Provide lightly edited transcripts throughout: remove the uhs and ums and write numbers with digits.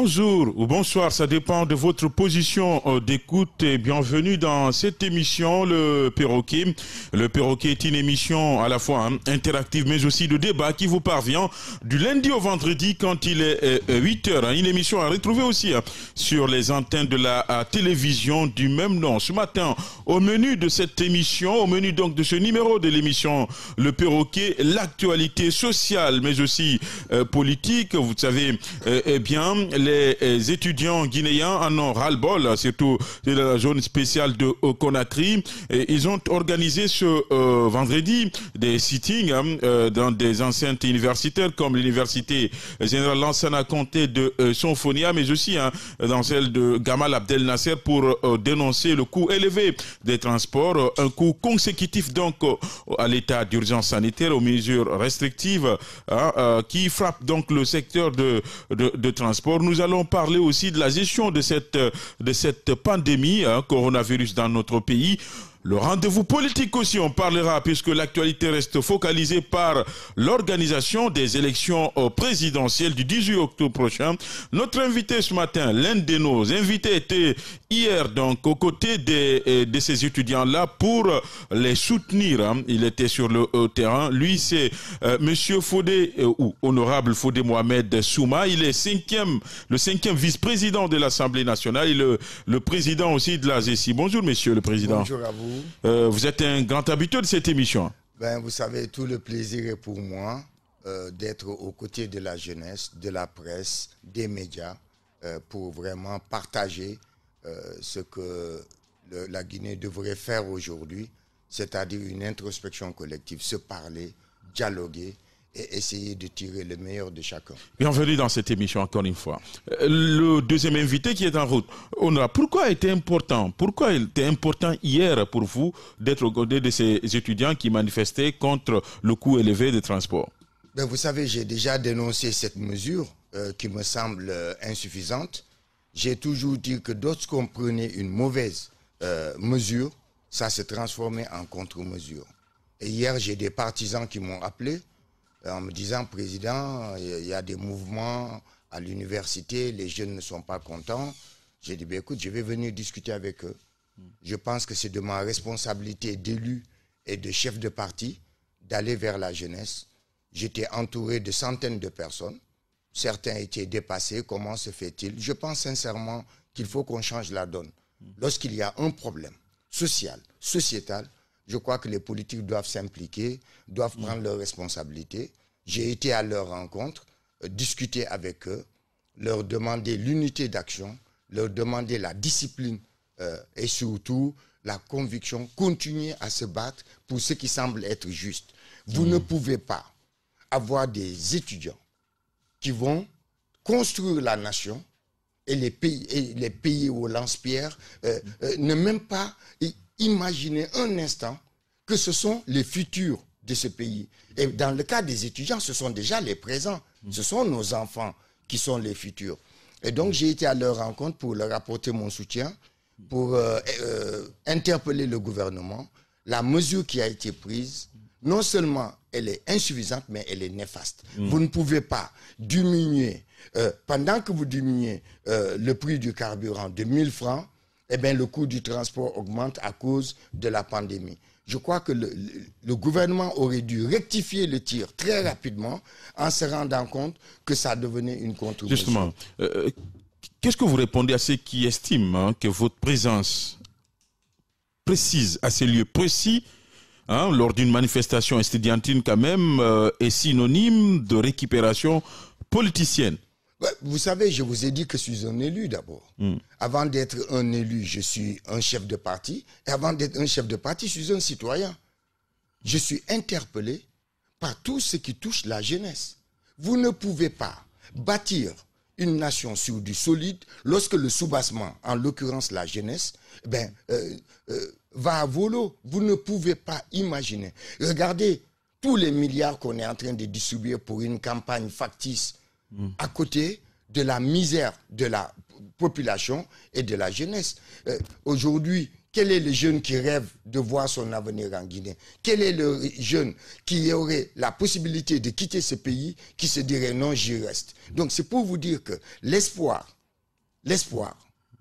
Bonjour ou bonsoir, ça dépend de votre position d'écoute et bienvenue dans cette émission, Le Perroquet. Le Perroquet est une émission à la fois interactive mais aussi de débat qui vous parvient du lundi au vendredi quand il est 8h. Une émission à retrouver aussi sur les antennes de la télévision du même nom. Ce matin, au menu de cette émission, au menu donc de ce numéro de l'émission Le Perroquet, l'actualité sociale mais aussi politique. Vous savez bien, les étudiants guinéens en ont ras-le-bol, surtout de la zone spéciale de Conakry. Et ils ont organisé ce vendredi des sittings dans des enceintes universitaires comme l'université générale Lansana Conté de Sonfonia, mais aussi dans celle de Gamal Abdel Nasser pour dénoncer le coût élevé des transports, un coût consécutif donc à l'état d'urgence sanitaire, aux mesures restrictives qui frappent donc le secteur de transport. Nous allons parler aussi de la gestion de cette pandémie, coronavirus dans notre pays. Le rendez-vous politique aussi, on parlera puisque l'actualité reste focalisée par l'organisation des élections présidentielles du 18 octobre prochain. Notre invité ce matin, l'un de nos invités était hier donc aux côtés de ces étudiants-là pour les soutenir. Il était sur le terrain. Lui, c'est Monsieur Fodé, ou Honorable Fodé Mohamed Souma. Il est le cinquième vice-président de l'Assemblée nationale et le président aussi de la GESI. Bonjour, Monsieur le Président. Bonjour à vous. Vous êtes un grand habitué de cette émission. Vous savez, tout le plaisir est pour moi d'être aux côtés de la jeunesse, de la presse, des médias, pour vraiment partager ce que la Guinée devrait faire aujourd'hui, c'est-à-dire une introspection collective, se parler, dialoguer et essayer de tirer le meilleur de chacun. Bienvenue dans cette émission encore une fois. Le deuxième invité qui est en route, pourquoi il était important hier pour vous d'être aux côtés de ces étudiants qui manifestaient contre le coût élevé des transports? Vous savez, j'ai déjà dénoncé cette mesure qui me semble insuffisante. J'ai toujours dit que lorsqu'on prenait une mauvaise mesure, ça se transformait en contre-mesure. Et hier, j'ai des partisans qui m'ont appelé en me disant, Président, il y a des mouvements à l'université, les jeunes ne sont pas contents. J'ai dit, écoute, je vais venir discuter avec eux. Je pense que c'est de ma responsabilité d'élu et de chef de parti d'aller vers la jeunesse. J'étais entouré de centaines de personnes. Certains étaient dépassés. Comment se fait-il? Je pense sincèrement qu'il faut qu'on change la donne. Lorsqu'il y a un problème social, sociétal, je crois que les politiques doivent s'impliquer, doivent prendre leurs responsabilités. J'ai été à leur rencontre, discuter avec eux, leur demander l'unité d'action, leur demander la discipline et surtout la conviction, continuer à se battre pour ce qui semble être juste. Vous ne pouvez pas avoir des étudiants qui vont construire la nation et les pays au lance-pierre, ne même pas imaginer un instant que ce sont les futurs de ce pays. Et dans le cas des étudiants, ce sont déjà les présents. Ce sont nos enfants qui sont les futurs. Et donc, j'ai été à leur rencontre pour leur apporter mon soutien, pour interpeller le gouvernement. La mesure qui a été prise, non seulement elle est insuffisante, mais elle est néfaste. Vous ne pouvez pas diminuer, pendant que vous diminuez le prix du carburant de 1000 francs, le coût du transport augmente à cause de la pandémie. Je crois que le gouvernement aurait dû rectifier le tir très rapidement en se rendant compte que ça devenait une contre-mesure. Justement, qu'est-ce que vous répondez à ceux qui estiment que votre présence précise à ces lieux précis, lors d'une manifestation estudiantine quand même, est synonyme de récupération politicienne? Vous savez, je vous ai dit que je suis un élu d'abord. Avant d'être un élu, je suis un chef de parti. Et avant d'être un chef de parti, je suis un citoyen. Je suis interpellé par tout ce qui touche la jeunesse. Vous ne pouvez pas bâtir une nation sur du solide lorsque le soubassement, en l'occurrence la jeunesse, va à volo. Vous ne pouvez pas imaginer. Regardez tous les milliards qu'on est en train de distribuer pour une campagne factice à côté de la misère de la population et de la jeunesse. Aujourd'hui, Quel est le jeune qui rêve de voir son avenir en Guinée? Quel est le jeune qui aurait la possibilité de quitter ce pays, qui se dirait non, j'y reste? Donc c'est pour vous dire que l'espoir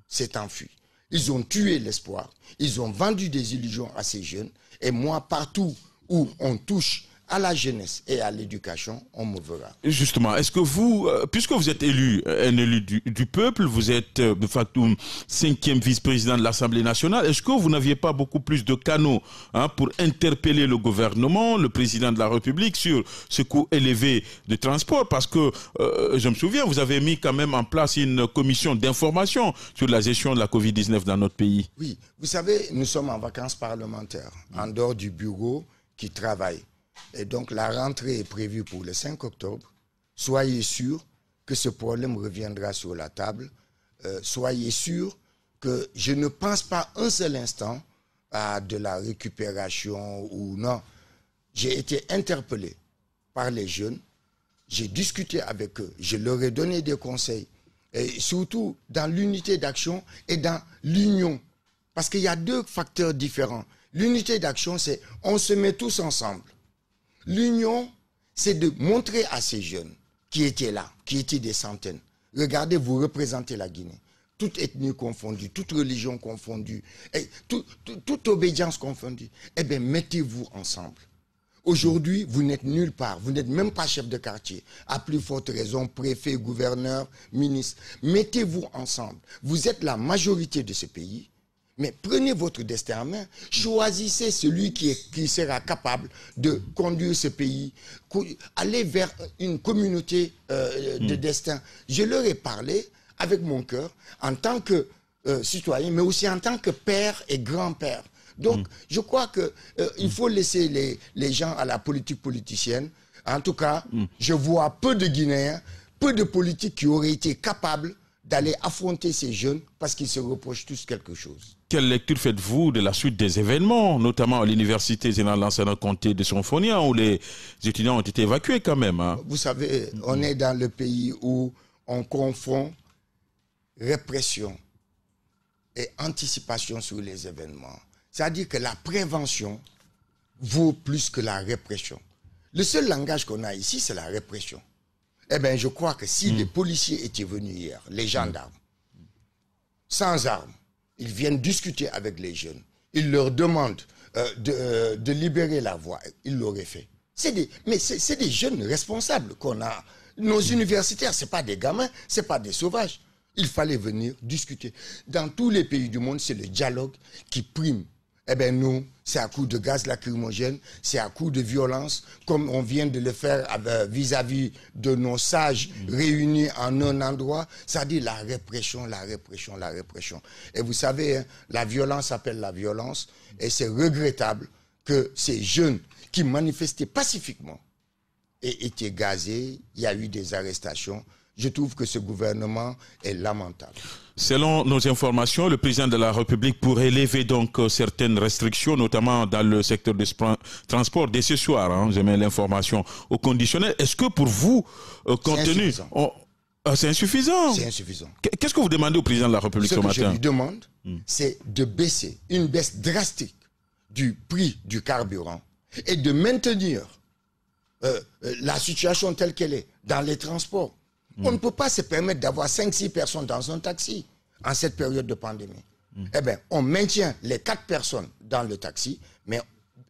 s'est enfui. Ils ont tué l'espoir, ils ont vendu des illusions à ces jeunes. Et moi, partout où on touche à la jeunesse et à l'éducation, on me verra. Justement, est-ce que vous, puisque vous êtes élu, un élu du peuple, vous êtes de facto 5e vice-président de l'Assemblée nationale, est-ce que vous n'aviez pas beaucoup plus de canaux pour interpeller le gouvernement, le président de la République sur ce coût élevé de transport? Parce que, je me souviens, vous avez mis quand même en place une commission d'information sur la gestion de la Covid-19 dans notre pays. Oui, vous savez, nous sommes en vacances parlementaires, en dehors du bureau qui travaille. Et donc la rentrée est prévue pour le 5 octobre. Soyez sûr que ce problème reviendra sur la table. Soyez sûr que je ne pense pas un seul instant à de la récupération ou non. J'ai été interpellé par les jeunes. J'ai discuté avec eux. Je leur ai donné des conseils. Et surtout dans l'unité d'action et dans l'union. Parce qu'il y a deux facteurs différents. L'unité d'action, c'est on se met tous ensemble. L'union, c'est de montrer à ces jeunes qui étaient là, qui étaient des centaines. Regardez, vous représentez la Guinée. Toute ethnie confondue, toute religion confondue, et toute obédience confondue. Eh bien, mettez-vous ensemble. Aujourd'hui, vous n'êtes nulle part. Vous n'êtes même pas chef de quartier. À plus forte raison, préfet, gouverneur, ministre. Mettez-vous ensemble. Vous êtes la majorité de ce pays. Mais prenez votre destin en main, choisissez celui qui sera capable de conduire ce pays, aller vers une communauté de destin. Je leur ai parlé avec mon cœur en tant que citoyen, mais aussi en tant que père et grand-père. Donc, je crois qu'il faut laisser les gens à la politique politicienne. En tout cas, je vois peu de Guinéens, peu de politiques qui auraient été capables d'aller affronter ces jeunes parce qu'ils se reprochent tous quelque chose. Quelle lecture faites-vous de la suite des événements, notamment à l'université Général Lansana Conté de Sonfonia, où les étudiants ont été évacués quand même? Vous savez, on est dans le pays où on confond répression et anticipation sur les événements. C'est-à-dire que la prévention vaut plus que la répression. Le seul langage qu'on a ici, c'est la répression. Eh bien, je crois que si les policiers étaient venus hier, les gendarmes, sans armes, ils viennent discuter avec les jeunes, ils leur demandent de libérer la voie, ils l'auraient fait. Mais c'est des jeunes responsables qu'on a. Nos universitaires, ce n'est pas des gamins, ce n'est pas des sauvages. Il fallait venir discuter. Dans tous les pays du monde, c'est le dialogue qui prime. Eh bien, nous, c'est à coup de gaz lacrymogène, c'est à coup de violence, comme on vient de le faire vis-à-vis de nos sages réunis en un endroit. C'est-à-dire la répression, la répression, la répression. Et vous savez, hein, la violence appelle la violence. Et c'est regrettable que ces jeunes qui manifestaient pacifiquement aient été gazés. Il y a eu des arrestations. Je trouve que ce gouvernement est lamentable. Selon nos informations, le président de la République pourrait lever donc certaines restrictions, notamment dans le secteur du transport dès ce soir. Je mets l'information au conditionnel. Est-ce que pour vous, compte tenu... C'est insuffisant. C'est insuffisant. Qu'est-ce que vous demandez au président de la République ce matin? Ce que je lui demande, c'est de baisser, une baisse drastique du prix du carburant et de maintenir la situation telle qu'elle est dans les transports. On ne peut pas se permettre d'avoir 5-6 personnes dans un taxi en cette période de pandémie. Eh bien, on maintient les 4 personnes dans le taxi, mais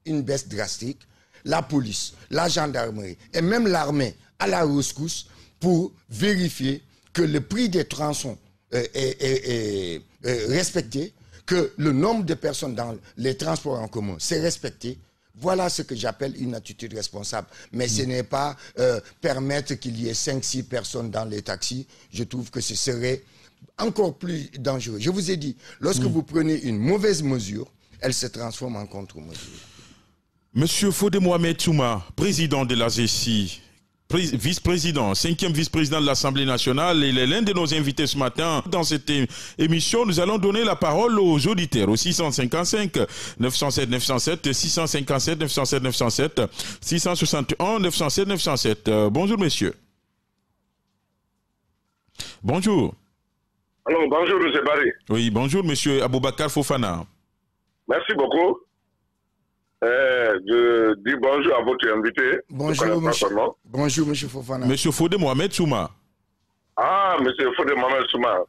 une baisse drastique. La police, la gendarmerie et même l'armée à la rescousse pour vérifier que le prix des tronçons est respecté, que le nombre de personnes dans les transports en commun c'est respecté. Voilà ce que j'appelle une attitude responsable. Mais ce n'est pas permettre qu'il y ait 5-6 personnes dans les taxis. Je trouve que ce serait encore plus dangereux. Je vous ai dit, lorsque vous prenez une mauvaise mesure, elle se transforme en contre-mesure. Monsieur Fodé Mohamed Souma, président de la GECI, vice-président, 5e vice-président de l'Assemblée nationale, il est l'un de nos invités ce matin. Dans cette émission, nous allons donner la parole aux auditeurs, au 655 907 907, 657 907 907, 661 907 907. Bonjour, messieurs. Bonjour. Alors, bonjour, M. Barry. Oui, bonjour, monsieur Aboubakar Fofana. Merci beaucoup. Je dis bonjour à votre invité. Bonjour, monsieur Fofana. Monsieur Fodé Mohamed Souma. Ah, monsieur Fodé Mohamed Souma.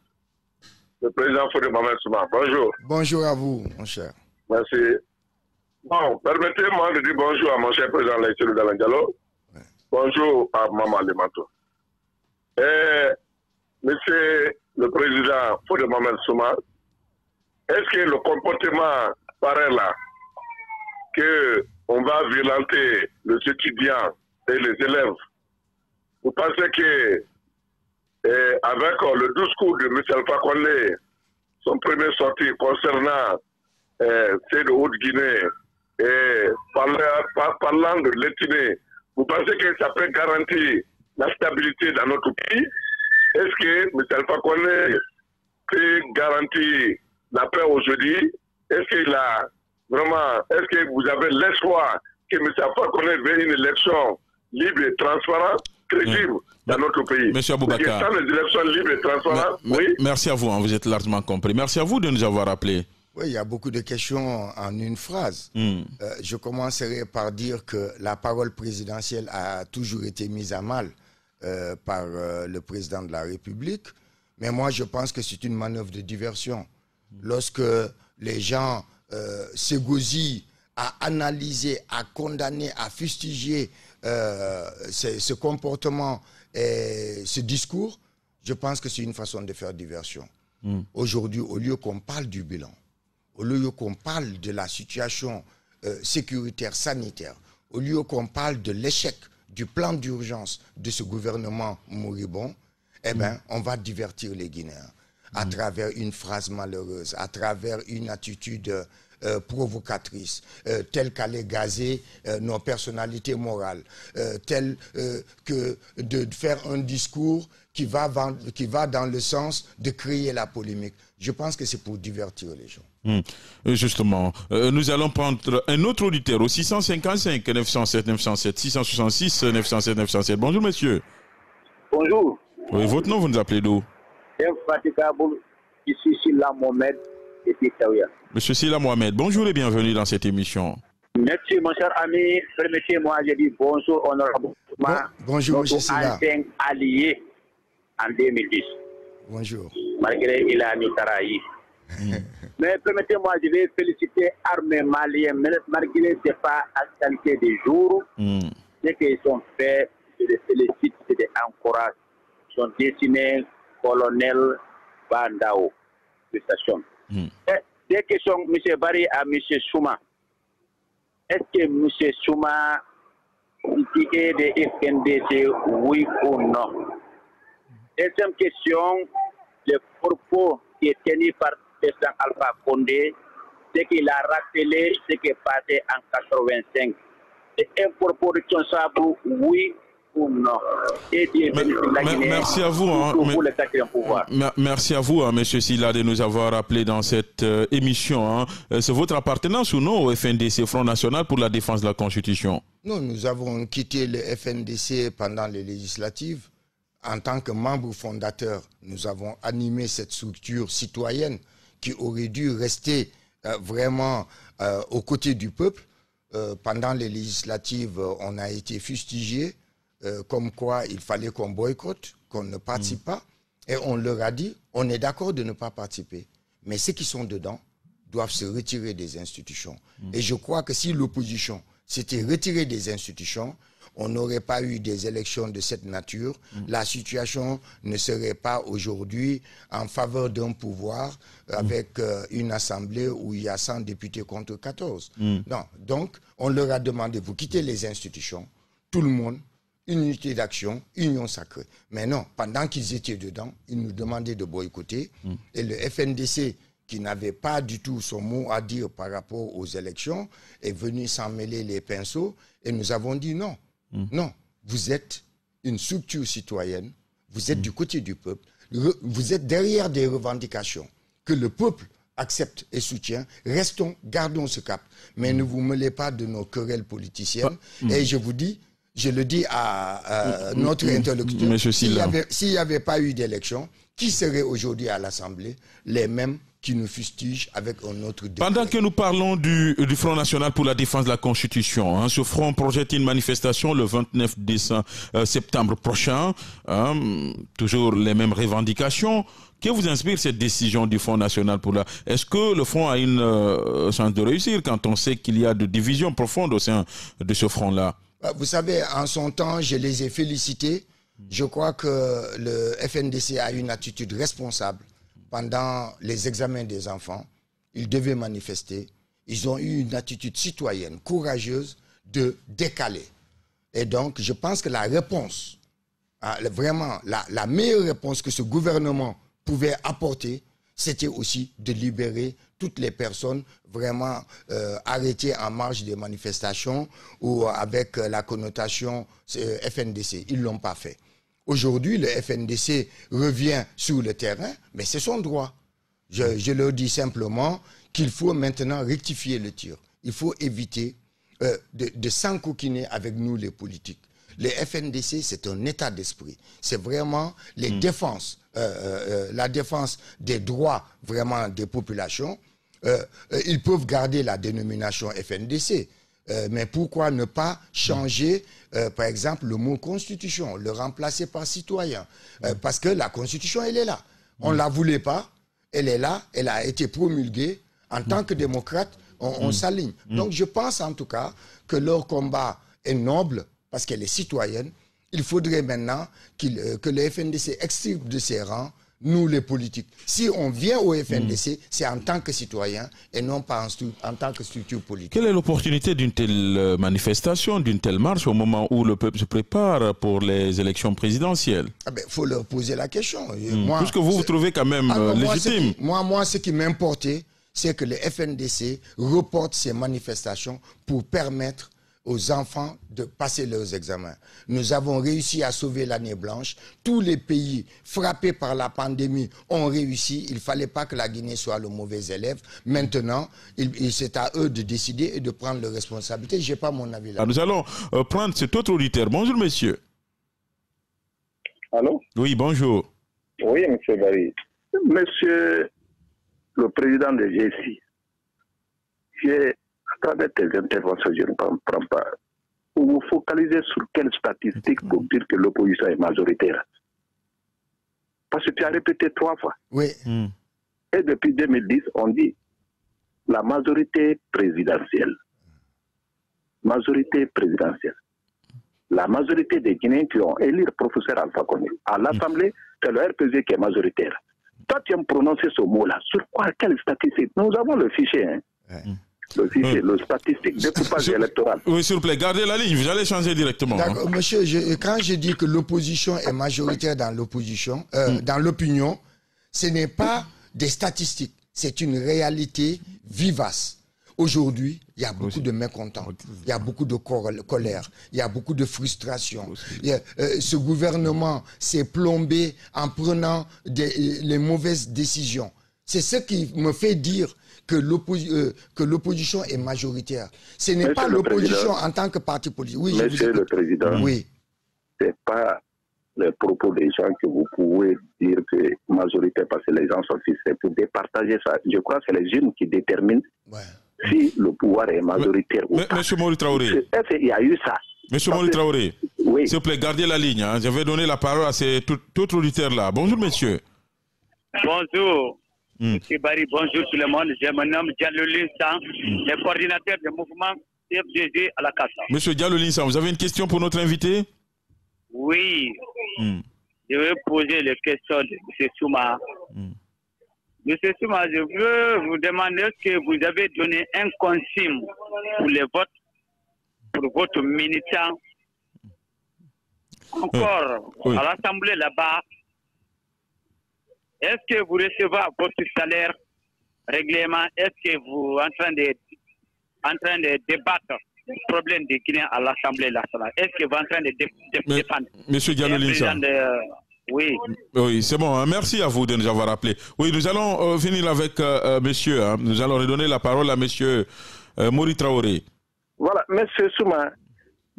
Le président Fodé Mohamed Souma. Bonjour. Bonjour à vous, mon cher. Merci. Bon, permettez-moi de dire bonjour à mon cher président Laïsselou Dalan Diallo. Ouais. Bonjour à Maman Limanto. Monsieur le président Fodé Mohamed Souma, est-ce que le comportement pareil là, qu'on va violenter les étudiants et les élèves, vous pensez que avec le discours de M. Alpha Condé, son premier sortie concernant ceux de Haute-Guinée, et parlant de l'ethnie, vous pensez que ça peut garantir la stabilité dans notre pays? Est-ce que M. Alpha Condé peut garantir la paix aujourd'hui? Est-ce qu'il a vraiment, est-ce que vous avez l'espoir que M. Alpha Condé veut une élection libre et transparente, crédible dans notre pays? Monsieur Aboubakar. Sans les élections libres et transparentes, oui. Merci à vous, vous êtes largement compris. Merci à vous de nous avoir appelés. Oui, il y a beaucoup de questions en une phrase. Je commencerai par dire que la parole présidentielle a toujours été mise à mal par le président de la République. Mais moi, je pense que c'est une manœuvre de diversion. Lorsque les gens s'égosillent à analyser, à condamner, à fustiger ce comportement et ce discours, je pense que c'est une façon de faire diversion. Aujourd'hui, au lieu qu'on parle du bilan, au lieu qu'on parle de la situation sécuritaire, sanitaire, au lieu qu'on parle de l'échec du plan d'urgence de ce gouvernement moribond, eh bien, on va divertir les Guinéens à travers une phrase malheureuse, à travers une attitude provocatrice, telle qu'aller gazer nos personnalités morales, telle que de faire un discours qui va dans le sens de créer la polémique. Je pense que c'est pour divertir les gens. Justement, nous allons prendre un autre auditeur au 655 907 907 666 907 907. Bonjour monsieur. Bonjour. Oui, votre nom, vous nous appelez d'où? Infatigable, ici Silla Mohamed et Pitaouia. Monsieur Silla Mohamed, bonjour et bienvenue dans cette émission. Merci mon cher ami, permettez-moi de dire bonjour honorable bonjour monsieur Silla. Ancien allié en 2010. Bonjour. Malgré il a mis Taraï. Mais permettez-moi, je vais féliciter l'armée malienne, malgré ce pas actualité des jours. Ce qu'ils ont fait, je les félicite, je les encourage. Ils sont destinés colonel Bandao de station. Des questions, M. Barry à M. Souma. Est-ce que M. Souma qui est de FNDC, oui ou non? Deuxième question, le propos qui est tenu par le président Alpha Condé, c'est qu'il a rappelé ce qui est passé en 1985. C'est un propos responsable, oui ou non? Merci à vous. Merci à vous, M. Silla, de nous avoir appelé dans cette émission. C'est votre appartenance ou non au FNDC, Front National pour la défense de la Constitution? Non, nous avons quitté le FNDC pendant les législatives. En tant que membre fondateur, nous avons animé cette structure citoyenne qui aurait dû rester vraiment aux côtés du peuple. Pendant les législatives, on a été fustigé comme quoi il fallait qu'on boycotte, qu'on ne participe pas. Et on leur a dit, on est d'accord de ne pas participer. Mais ceux qui sont dedans doivent se retirer des institutions. Et je crois que si l'opposition s'était retirée des institutions, on n'aurait pas eu des élections de cette nature. La situation ne serait pas aujourd'hui en faveur d'un pouvoir avec une assemblée où il y a 100 députés contre 14. Non. Donc, on leur a demandé, vous quittez les institutions, tout le monde, unité d'action, union sacrée. Mais non, pendant qu'ils étaient dedans, ils nous demandaient de boycotter. Et le FNDC, qui n'avait pas du tout son mot à dire par rapport aux élections, est venu s'en mêler les pinceaux. Et nous avons dit non. Non, vous êtes une structure citoyenne, vous êtes du côté du peuple, vous êtes derrière des revendications que le peuple accepte et soutient. Restons, gardons ce cap. Mais ne vous mêlez pas de nos querelles politiciennes. Et je vous dis, je le dis à notre interlocuteur, s'il n'y avait pas eu d'élection, qui serait aujourd'hui à l'Assemblée? Les mêmes qui nous fustigent avec un autre décret. Pendant que nous parlons du Front National pour la défense de la Constitution, hein, ce front projette une manifestation le 29 septembre prochain, toujours les mêmes revendications. Que vous inspire cette décision du Front National pour la... Est-ce que le Front a une chance de réussir quand on sait qu'il y a de divisions profondes au sein de ce front-là? Vous savez, en son temps, je les ai félicités. Je crois que le FNDC a une attitude responsable. Pendant les examens des enfants, ils devaient manifester. Ils ont eu une attitude citoyenne, courageuse, de décaler. Et donc, je pense que la réponse, vraiment la meilleure réponse que ce gouvernement pouvait apporter, c'était aussi de libérer toutes les personnes vraiment arrêtées en marge des manifestations ou avec la connotation FNDC. Ils ne l'ont pas fait. Aujourd'hui, le FNDC revient sur le terrain, mais c'est son droit. Je leur dis simplement qu'il faut maintenant rectifier le tir. Il faut éviter de s'encoquiner avec nous, les politiques. Le FNDC, c'est un état d'esprit. C'est vraiment les défenses, la défense des droits vraiment des populations. Ils peuvent garder la dénomination FNDC. Mais pourquoi ne pas changer, par exemple, le mot constitution, le remplacer par citoyen? Parce que la constitution, elle est là. On ne la voulait pas, elle est là, elle a été promulguée. En tant que démocrate, on s'aligne. Donc je pense en tout cas que leur combat est noble parce qu'elle est citoyenne. Il faudrait maintenant que le FNDC extirpe de ses rangs nous les politiques. Si on vient au FNDC, c'est en tant que citoyen et non pas en tant que structure politique. Quelle est l'opportunité d'une telle manifestation, d'une telle marche au moment où le peuple se prépare pour les élections présidentielles? Faut leur poser la question. Puisque vous trouvez quand même légitime. Moi, ce qui m'importait, c'est que le FNDC reporte ces manifestations pour permettre aux enfants de passer leurs examens. Nous avons réussi à sauver l'année blanche. Tous les pays frappés par la pandémie ont réussi. Il ne fallait pas que la Guinée soit le mauvais élève. Maintenant, c'est à eux de décider et de prendre leurs responsabilités. Je n'ai pas mon avis là. Nous allons prendre cet autre auditeur. Bonjour, monsieur. Allô? Oui, bonjour. Oui, monsieur Barry. Monsieur le président de GSI, à travers tes interventions, je ne comprends pas. Vous vous focalisez sur quelles statistiques pour dire que l'opposition est majoritaire? Parce que tu as répété 3 fois. Oui. Et depuis 2010, on dit la majorité présidentielle. Majorité présidentielle. La majorité des Guinéens qui ont élu le professeur Alpha Condé. À l'Assemblée, c'est le RPG qui est majoritaire. Toi, tu aimes prononcer ce mot-là. Sur quoi? Quelle statistique? Nous avons le fichier. Le fichier, le statistique découpage électoral. Oui, s'il vous plaît, gardez la ligne. Vous allez changer directement. D'accord, monsieur, quand je dis que l'opposition est majoritaire dans l'opposition, dans l'opinion, ce n'est pas des statistiques. C'est une réalité vivace. Aujourd'hui, il y a beaucoup de mécontents, il y a beaucoup de colère, il y a beaucoup de frustration. Ce gouvernement s'est plombé en prenant les mauvaises décisions. C'est ce qui me fait dire que l'opposition est majoritaire. Ce n'est pas l'opposition en tant que parti politique. Oui, Monsieur le Président, oui. Ce n'est pas les propos des gens que vous pouvez dire que majoritaire parce que les gens sont fixés. C'est pour départager ça. Je crois que c'est les jeunes qui déterminent si le pouvoir est majoritaire ou pas. Monsieur Mori Traoré. Est-ce qu'il y a eu ça? Monsieur Mori Traoré, oui. S'il vous plaît, gardez la ligne. Je vais donner la parole à cet autre auditeur-là. Bonjour, monsieur. Bonjour. Monsieur Barry, bonjour tout le monde. Je me nomme Diallo Linsan, le coordinateur du mouvement CFDG à la CASA. Monsieur Diallo Linsan, vous avez une question pour notre invité? Oui. Je vais poser les questions de M. Souma. Monsieur Souma, je veux vous demander est-ce que vous avez donné un consigne pour les votes pour votre militant. Encore, à l'Assemblée là-bas, est-ce que vous recevez votre salaire règlement? Est-ce que vous êtes en train de débattre des problèmes des Guinéens à l'Assemblée nationale? Est-ce que vous êtes en train de défendre? Monsieur Diallo Linsa. Oui. Oui, c'est bon. Merci à vous de nous avoir appelé. Oui, nous allons finir avec monsieur. Nous allons redonner la parole à monsieur Mori Traoré. Voilà, monsieur Souma,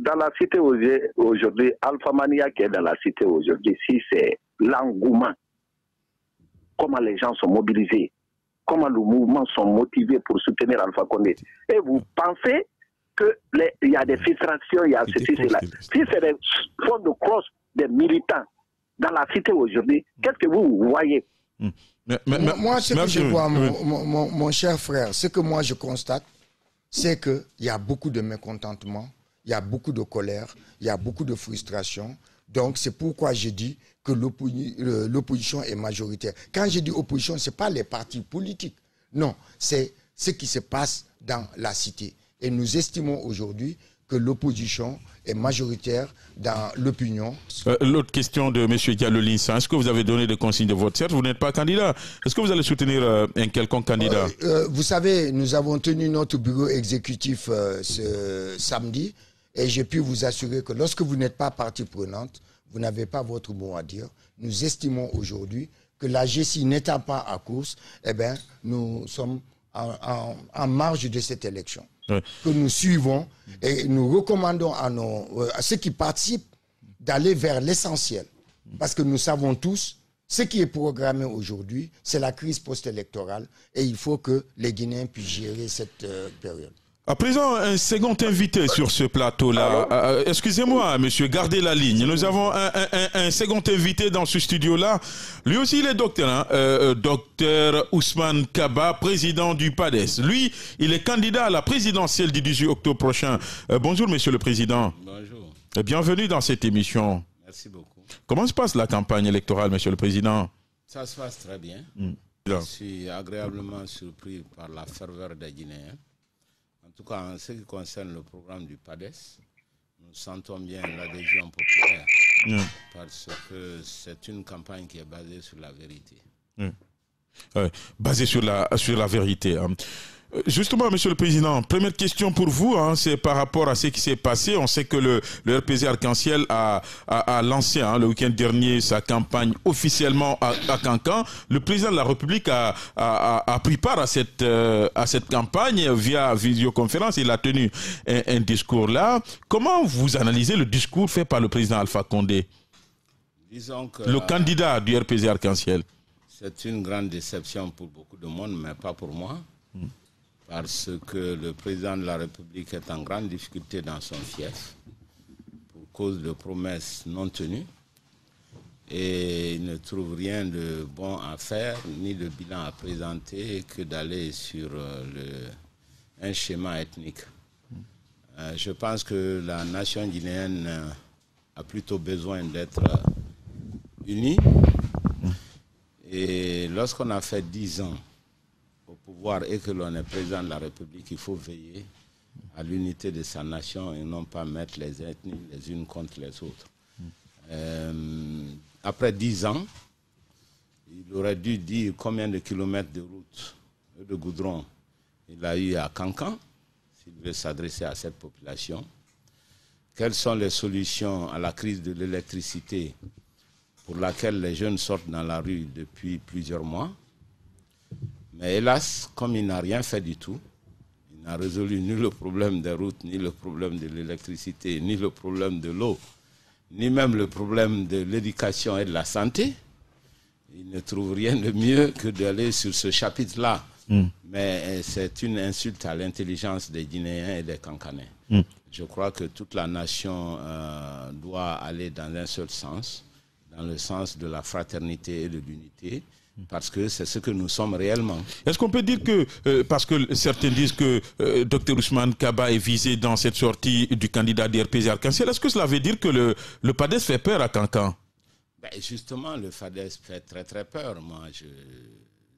dans la cité aujourd'hui, Alpha Mania qui est dans la cité aujourd'hui, si c'est l'engouement, comment les gens sont mobilisés, comment les mouvements sont motivés pour soutenir Alpha Condé. Et vous pensez qu'il y a des filtrations, il y a ceci, cela. Si c'est des fonds de crosse des militants dans la cité aujourd'hui, qu'est-ce que vous voyez? Moi, ce que je vois, mon cher frère, ce que moi je constate, c'est qu'il y a beaucoup de mécontentement, il y a beaucoup de colère, il y a beaucoup de frustration. Donc, c'est pourquoi je dis que l'opposition est majoritaire. Quand je dis opposition, ce n'est pas les partis politiques. Non, c'est ce qui se passe dans la cité. Et nous estimons aujourd'hui que l'opposition est majoritaire dans l'opinion. L'autre question de M. Diallo Linsan, est-ce que vous avez donné des consignes de vote? Certes, vous n'êtes pas candidat. Est-ce que vous allez soutenir un quelconque candidat? Vous savez, nous avons tenu notre bureau exécutif ce samedi et j'ai pu vous assurer que lorsque vous n'êtes pas partie prenante, vous n'avez pas votre mot à dire. Nous estimons aujourd'hui que la GECI n'étant pas à course, eh bien, nous sommes en marge de cette élection. Que nous suivons et nous recommandons à ceux qui participent d'aller vers l'essentiel. Parce que nous savons tous, ce qui est programmé aujourd'hui, c'est la crise post-électorale et il faut que les Guinéens puissent gérer cette période. À présent, un second invité sur ce plateau-là. Excusez-moi, monsieur, gardez la ligne. Nous avons un second invité dans ce studio-là. Lui aussi, il est docteur. Docteur Ousmane Kaba, président du PADES. Lui, il est candidat à la présidentielle du 18 octobre prochain. Bonjour, monsieur le président. Bonjour. Bienvenue dans cette émission. Merci beaucoup. Comment se passe la campagne électorale, monsieur le président? Ça se passe très bien. Je suis agréablement surpris par la ferveur des Guinéens. En tout cas, en ce qui concerne le programme du PADES, nous sentons bien l'adhésion populaire parce que c'est une campagne qui est basée sur la vérité. Basée sur la vérité. Justement, monsieur le président, première question pour vous, c'est par rapport à ce qui s'est passé. On sait que le RPZ Arc-en-Ciel a lancé le week-end dernier sa campagne officiellement à Cancan. Le président de la République a pris part à cette campagne via visioconférence. Il a tenu un discours là. Comment vous analysez le discours fait par le président Alpha Condé, disons que le candidat du RPZ Arc-en-Ciel? C'est une grande déception pour beaucoup de monde, mais pas pour moi. Parce que le président de la République est en grande difficulté dans son fief pour cause de promesses non tenues et il ne trouve rien de bon à faire ni de bilan à présenter que d'aller sur un schéma ethnique. Je pense que la nation guinéenne a plutôt besoin d'être unie et lorsqu'on a fait 10 ans au pouvoir et que l'on est président de la République, il faut veiller à l'unité de sa nation et non pas mettre les ethnies les unes contre les autres. Après 10 ans, il aurait dû dire combien de kilomètres de route et de goudron il a eu à Cancan, s'il veut s'adresser à cette population. Quelles sont les solutions à la crise de l'électricité pour laquelle les jeunes sortent dans la rue depuis plusieurs mois? Mais hélas, comme il n'a rien fait du tout, il n'a résolu ni le problème des routes, ni le problème de l'électricité, ni le problème de l'eau, ni même le problème de l'éducation et de la santé. Il ne trouve rien de mieux que d'aller sur ce chapitre-là. Mais c'est une insulte à l'intelligence des Guinéens et des Cancanais. Je crois que toute la nation doit aller dans un seul sens, dans le sens de la fraternité et de l'unité, parce que c'est ce que nous sommes réellement. Est-ce qu'on peut dire que, parce que certains disent que Dr Ousmane Kaba est visé dans cette sortie du candidat du RPZ Arc-en-Ciel, est-ce que cela veut dire que le PADES fait peur à Cancan? Justement, le PADES fait très très peur. Moi,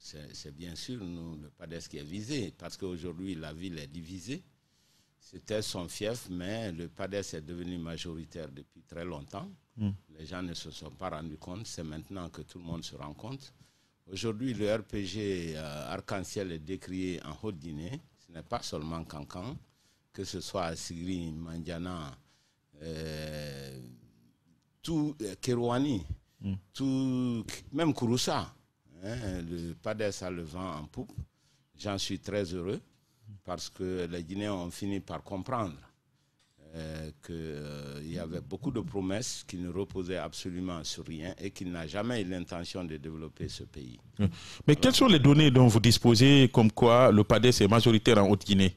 c'est bien sûr nous, le PADES qui est visé, parce qu'aujourd'hui la ville est divisée. C'était son fief, mais le PADES est devenu majoritaire depuis très longtemps. Les gens ne se sont pas rendus compte, c'est maintenant que tout le monde se rend compte. Aujourd'hui, le RPG Arc-en-Ciel est décrié en Haute-Guinée. Ce n'est pas seulement Cancan, que ce soit à Sigri, Mandiana, tout Kerouani, tout, même Kouroussa. Le PADES a le vent en poupe. J'en suis très heureux parce que les Guinéens ont fini par comprendre qu'il y avait beaucoup de promesses qui ne reposaient absolument sur rien et qu'il n'a jamais eu l'intention de développer ce pays. Mais quelles sont les données dont vous disposez comme quoi le PADES est majoritaire en Haute-Guinée?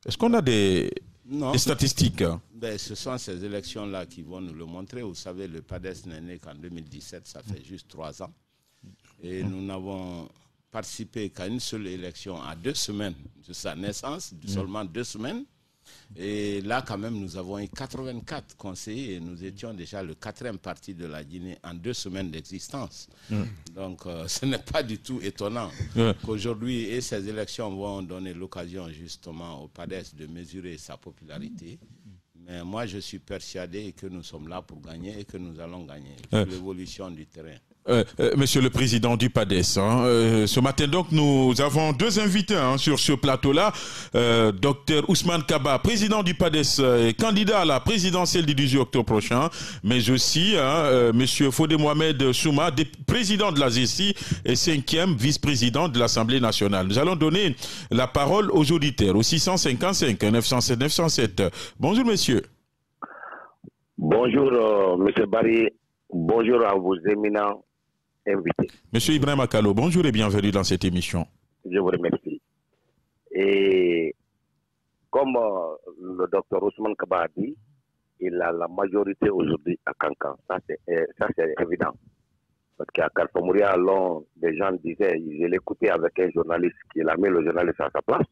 Est-ce qu'on a des statistiques? Ce sont ces élections-là qui vont nous le montrer. Vous savez, le PADES n'est né qu'en 2017, ça fait juste 3 ans. Et nous n'avons participé qu'à une seule élection à 2 semaines de sa naissance, seulement 2 semaines. Et là, quand même, nous avons eu 84 conseillers et nous étions déjà le 4e parti de la Guinée en 2 semaines d'existence. Donc, ce n'est pas du tout étonnant qu'aujourd'hui, et ces élections vont donner l'occasion justement au PADES de mesurer sa popularité. Mais moi, je suis persuadé que nous sommes là pour gagner et que nous allons gagner sur l'évolution du terrain. Monsieur le président du PADES, ce matin donc nous avons 2 invités sur ce plateau-là. Dr Ousmane Kaba, président du PADES et candidat à la présidentielle du 18 octobre prochain, mais aussi Monsieur Fodé Mohamed Souma, président de la ZECI et 5e vice-président de l'Assemblée nationale. Nous allons donner la parole aux auditeurs au 655 907 907. Bonjour messieurs. Bonjour monsieur Barry, bonjour à vos éminents invités. Monsieur Ibrahim Akalo, bonjour et bienvenue dans cette émission. Je vous remercie. Et comme le docteur Ousmane Kaba a dit, il a la majorité aujourd'hui à Kankan. Ça c'est évident. Parce qu'à Karfamouria, des gens disaient, je l'écoutais avec un journaliste qui a mis le journaliste à sa place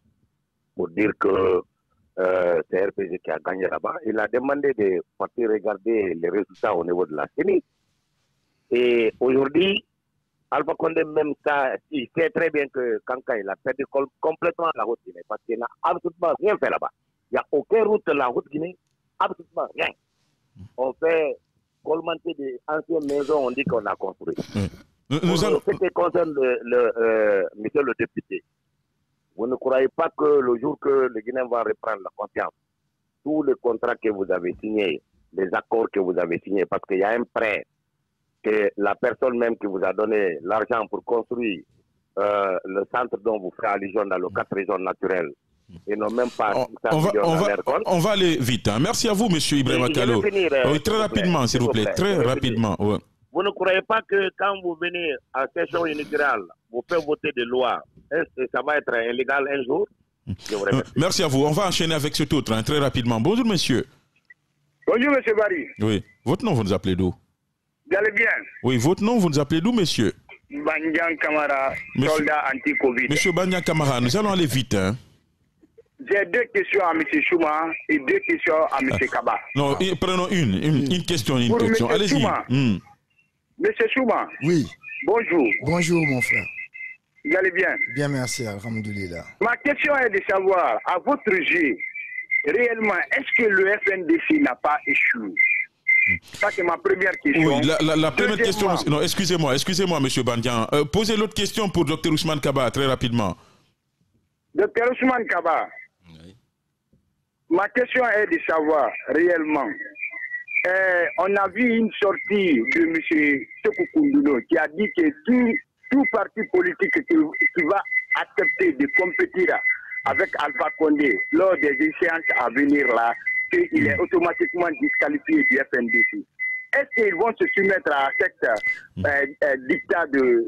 pour dire que c'est RPG qui a gagné là-bas. Il a demandé de partir regarder les résultats au niveau de la CENI. Et aujourd'hui, Alpha Condé, même ça, il sait très bien que Kankan, il a perdu complètement la Haute-Guinée parce qu'il n'a absolument rien fait là-bas. Il n'y a aucune route de la Haute-Guinée, absolument rien. On fait colmater des anciennes maisons, on dit qu'on a construit. Ce qui concerne monsieur le député, vous ne croyez pas que le jour que le Guinéen va reprendre la confiance, tous les contrats que vous avez signés, les accords que vous avez signés, parce qu'il y a un prêt que la personne même qui vous a donné l'argent pour construire le centre dont vous faites allusion dans les 4 régions naturelles, et non même pas on va aller vite. Merci à vous, monsieur Ibrahim Akalo. Oui, très rapidement, s'il vous plaît. Très rapidement. Ouais. Vous ne croyez pas que quand vous venez à session inaugurale, vous faites voter des lois, est-ce que ça va être illégal un jour? Merci à vous. On va enchaîner avec cet autre, très rapidement. Bonjour, monsieur. Bonjour, monsieur Barry. Oui. Votre nom, vous nous appelez d'où? Vous allez bien? Oui, votre nom, vous nous appelez d'où, monsieur? Bandian Kamara, soldat anti-Covid. Monsieur Bandian Kamara, nous allons aller vite. J'ai 2 questions à M. Chouma et 2 questions à M. Kaba. Non, prenons une question, une question. Allez-y. Monsieur Chouma. Oui. Bonjour. Bonjour, mon frère. Vous allez bien? Bien, merci, alhamdoulilah. Ma question est de savoir, à votre jeu, réellement, est-ce que le FNDC n'a pas échoué? Ça, c'est ma première question. Oui, la première question... Non, excusez-moi, monsieur Bandian. Posez l'autre question pour Dr Ousmane Kaba, très rapidement. Dr Ousmane Kaba, oui. Ma question est de savoir, réellement, on a vu une sortie de M. Sekoukoundouno qui a dit que tout parti politique qui va accepter de compétir avec Alpha Condé lors des échéances à venir là, qu'il est automatiquement disqualifié du FNDC. Est-ce qu'ils vont se soumettre à cette dictat de...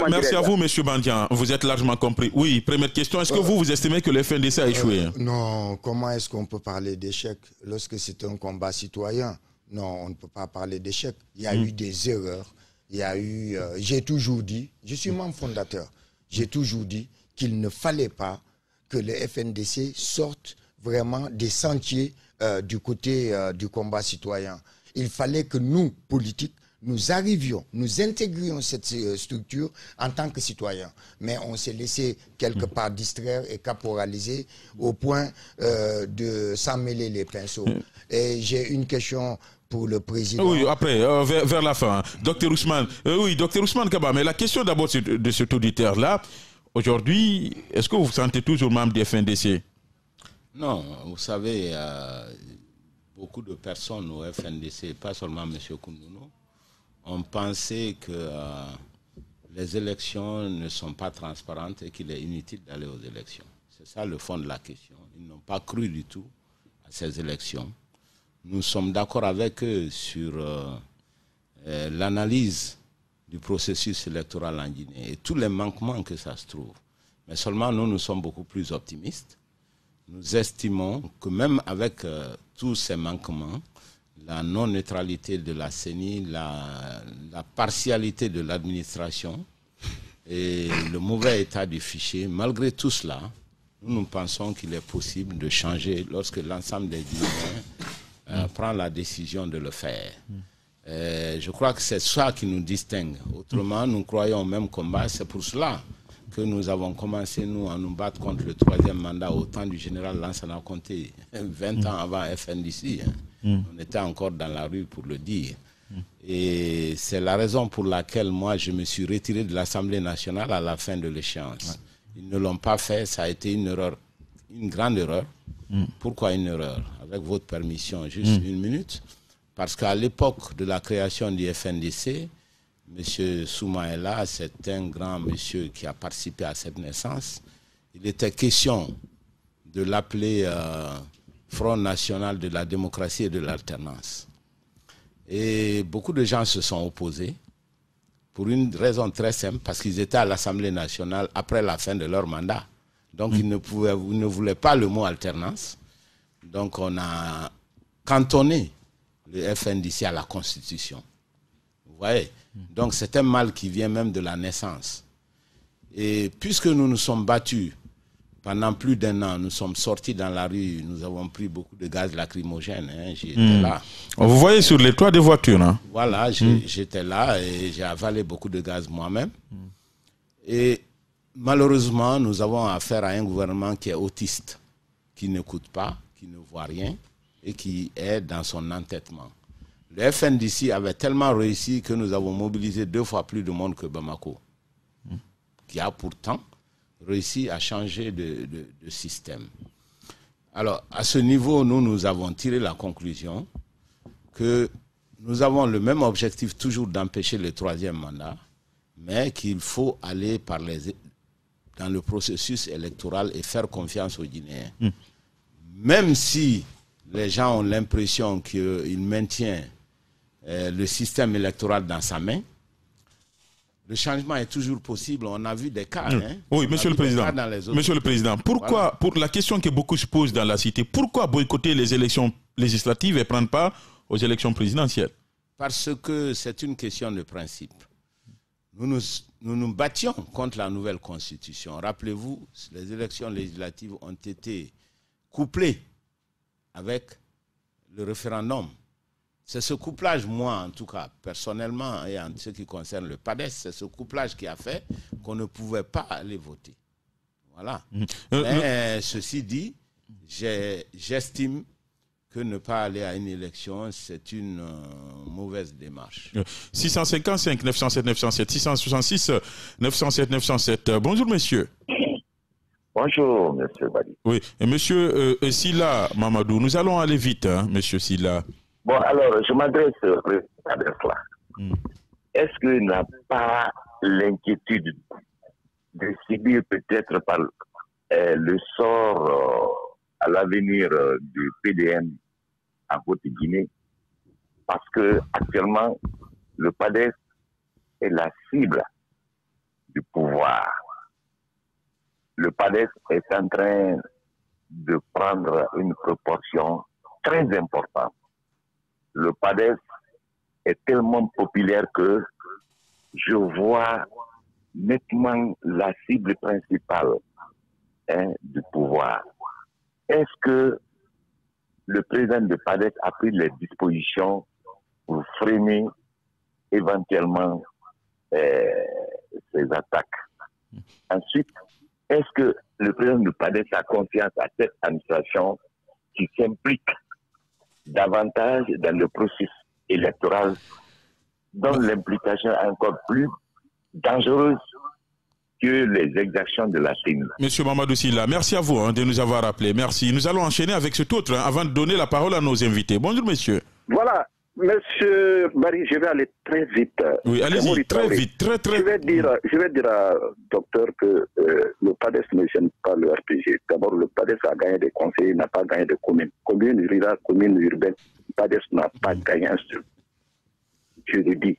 Merci à vous, monsieur Bandian. Vous êtes largement compris. Oui, première question. Est-ce que vous estimez que le FNDC a échoué? Non. Comment est-ce qu'on peut parler d'échec lorsque c'est un combat citoyen? Non, on ne peut pas parler d'échec. Il y a eu des erreurs. Il y a eu... j'ai toujours dit, je suis membre fondateur, j'ai toujours dit qu'il ne fallait pas que le FNDC sorte vraiment des sentiers du côté du combat citoyen. Il fallait que nous, politiques, nous arrivions, nous intégrions cette structure en tant que citoyens. Mais on s'est laissé quelque part distraire et caporaliser au point de s'en mêler les pinceaux. Et j'ai une question pour le président. Oui, après, vers la fin. Docteur Ousmane, Docteur Ousmane Kaba, mais la question d'abord de cet auditeur-là, aujourd'hui, est-ce que vous vous sentez toujours membre du FNDC? Non, vous savez, beaucoup de personnes au FNDC, pas seulement M. Koundouno, ont pensé que les élections ne sont pas transparentes et qu'il est inutile d'aller aux élections. C'est ça le fond de la question. Ils n'ont pas cru du tout à ces élections. Nous sommes d'accord avec eux sur l'analyse du processus électoral en Guinée et tous les manquements que ça se trouve. Mais seulement nous sommes beaucoup plus optimistes. Nous estimons que même avec tous ces manquements, la non-neutralité de la CENI, la partialité de l'administration et le mauvais état du fichier, malgré tout cela, nous pensons qu'il est possible de changer lorsque l'ensemble des Guinéens prend la décision de le faire. Je crois que c'est ça qui nous distingue. Autrement, nous croyons au même combat. C'est pour cela que nous avons commencé, nous, à nous battre contre le troisième mandat au temps du général Lansana Conté, 20 ans avant FNDC. On était encore dans la rue pour le dire. Et c'est la raison pour laquelle moi, je me suis retiré de l'Assemblée nationale à la fin de l'échéance. Ils ne l'ont pas fait, ça a été une erreur, une grande erreur. Pourquoi une erreur? Avec votre permission, juste une minute. Parce qu'à l'époque de la création du FNDC, M. Soumaïla, c'est un grand monsieur qui a participé à cette naissance. Il était question de l'appeler Front National de la démocratie et de l'alternance. Et beaucoup de gens se sont opposés pour une raison très simple, parce qu'ils étaient à l'Assemblée nationale après la fin de leur mandat. Donc ils ne voulaient pas le mot alternance. Donc on a cantonné le FNDC à la Constitution. Vous voyez? Donc c'est un mal qui vient même de la naissance. Et puisque nous nous sommes battus pendant plus d'1 an, nous sommes sortis dans la rue, nous avons pris beaucoup de gaz lacrymogènes. J'étais là. Vous voyez sur les toits des voitures. Hein? Voilà, j'étais là et j'ai avalé beaucoup de gaz moi-même. Et malheureusement, nous avons affaire à un gouvernement qui est autiste, qui n'écoute pas, qui ne voit rien et qui est dans son entêtement. Le FNDC avait tellement réussi que nous avons mobilisé 2 fois plus de monde que Bamako, qui a pourtant réussi à changer de système. Alors, à ce niveau, nous avons tiré la conclusion que nous avons le même objectif toujours d'empêcher le 3e mandat, mais qu'il faut aller dans le processus électoral et faire confiance aux Guinéens. Même si les gens ont l'impression qu'il maintient le système électoral dans sa main, le changement est toujours possible. On a vu des cas. Oui, Monsieur le Président. Monsieur le Président, pourquoi, pour la question que beaucoup se posent dans la cité, pourquoi boycotter les élections législatives et prendre part aux élections présidentielles? Parce que c'est une question de principe. Nous nous battions contre la nouvelle constitution. Rappelez-vous, les élections législatives ont été couplées avec le référendum. C'est ce couplage, moi en tout cas, personnellement, et en ce qui concerne le PADES, c'est ce couplage qui a fait qu'on ne pouvait pas aller voter. Voilà. Mais ceci dit, j'estime que ne pas aller à une élection, c'est une mauvaise démarche. 655 907 907, 666 907 907. Bonjour, monsieur. Bonjour, monsieur Badi. Oui, et monsieur Silla Mamadou, nous allons aller vite, hein, monsieur Silla. Bon, alors, je m'adresse au président de cela. Est-ce qu'il n'a pas l'inquiétude de subir peut-être par le sort à l'avenir du PDM en Haute-Guinée? Parce que actuellement, le PADES est la cible du pouvoir. Le PADES est en train de prendre une proportion très importante. Le PADES est tellement populaire que je vois nettement la cible principale du pouvoir. Est-ce que le président de PADES a pris les dispositions pour freiner éventuellement ces attaques? Ensuite, est-ce que le président de PADES a confiance à cette administration qui s'implique davantage dans le processus électoral, dont l'implication est encore plus dangereuse que les exactions de la CENI. Monsieur Mamadou Silla, merci à vous de nous avoir rappelé. Merci. Nous allons enchaîner avec cet autre avant de donner la parole à nos invités. Bonjour, monsieur. Voilà. Monsieur Barry, je vais aller très vite. Oui, allez-y, très vite, très. Je vais dire à docteur que le PADES ne gêne pas le RPG. D'abord, le PADES a gagné des conseillers, n'a pas gagné de communes. Commune rurale, commune urbaine, le PADES n'a pas gagné un seul. Je le dis.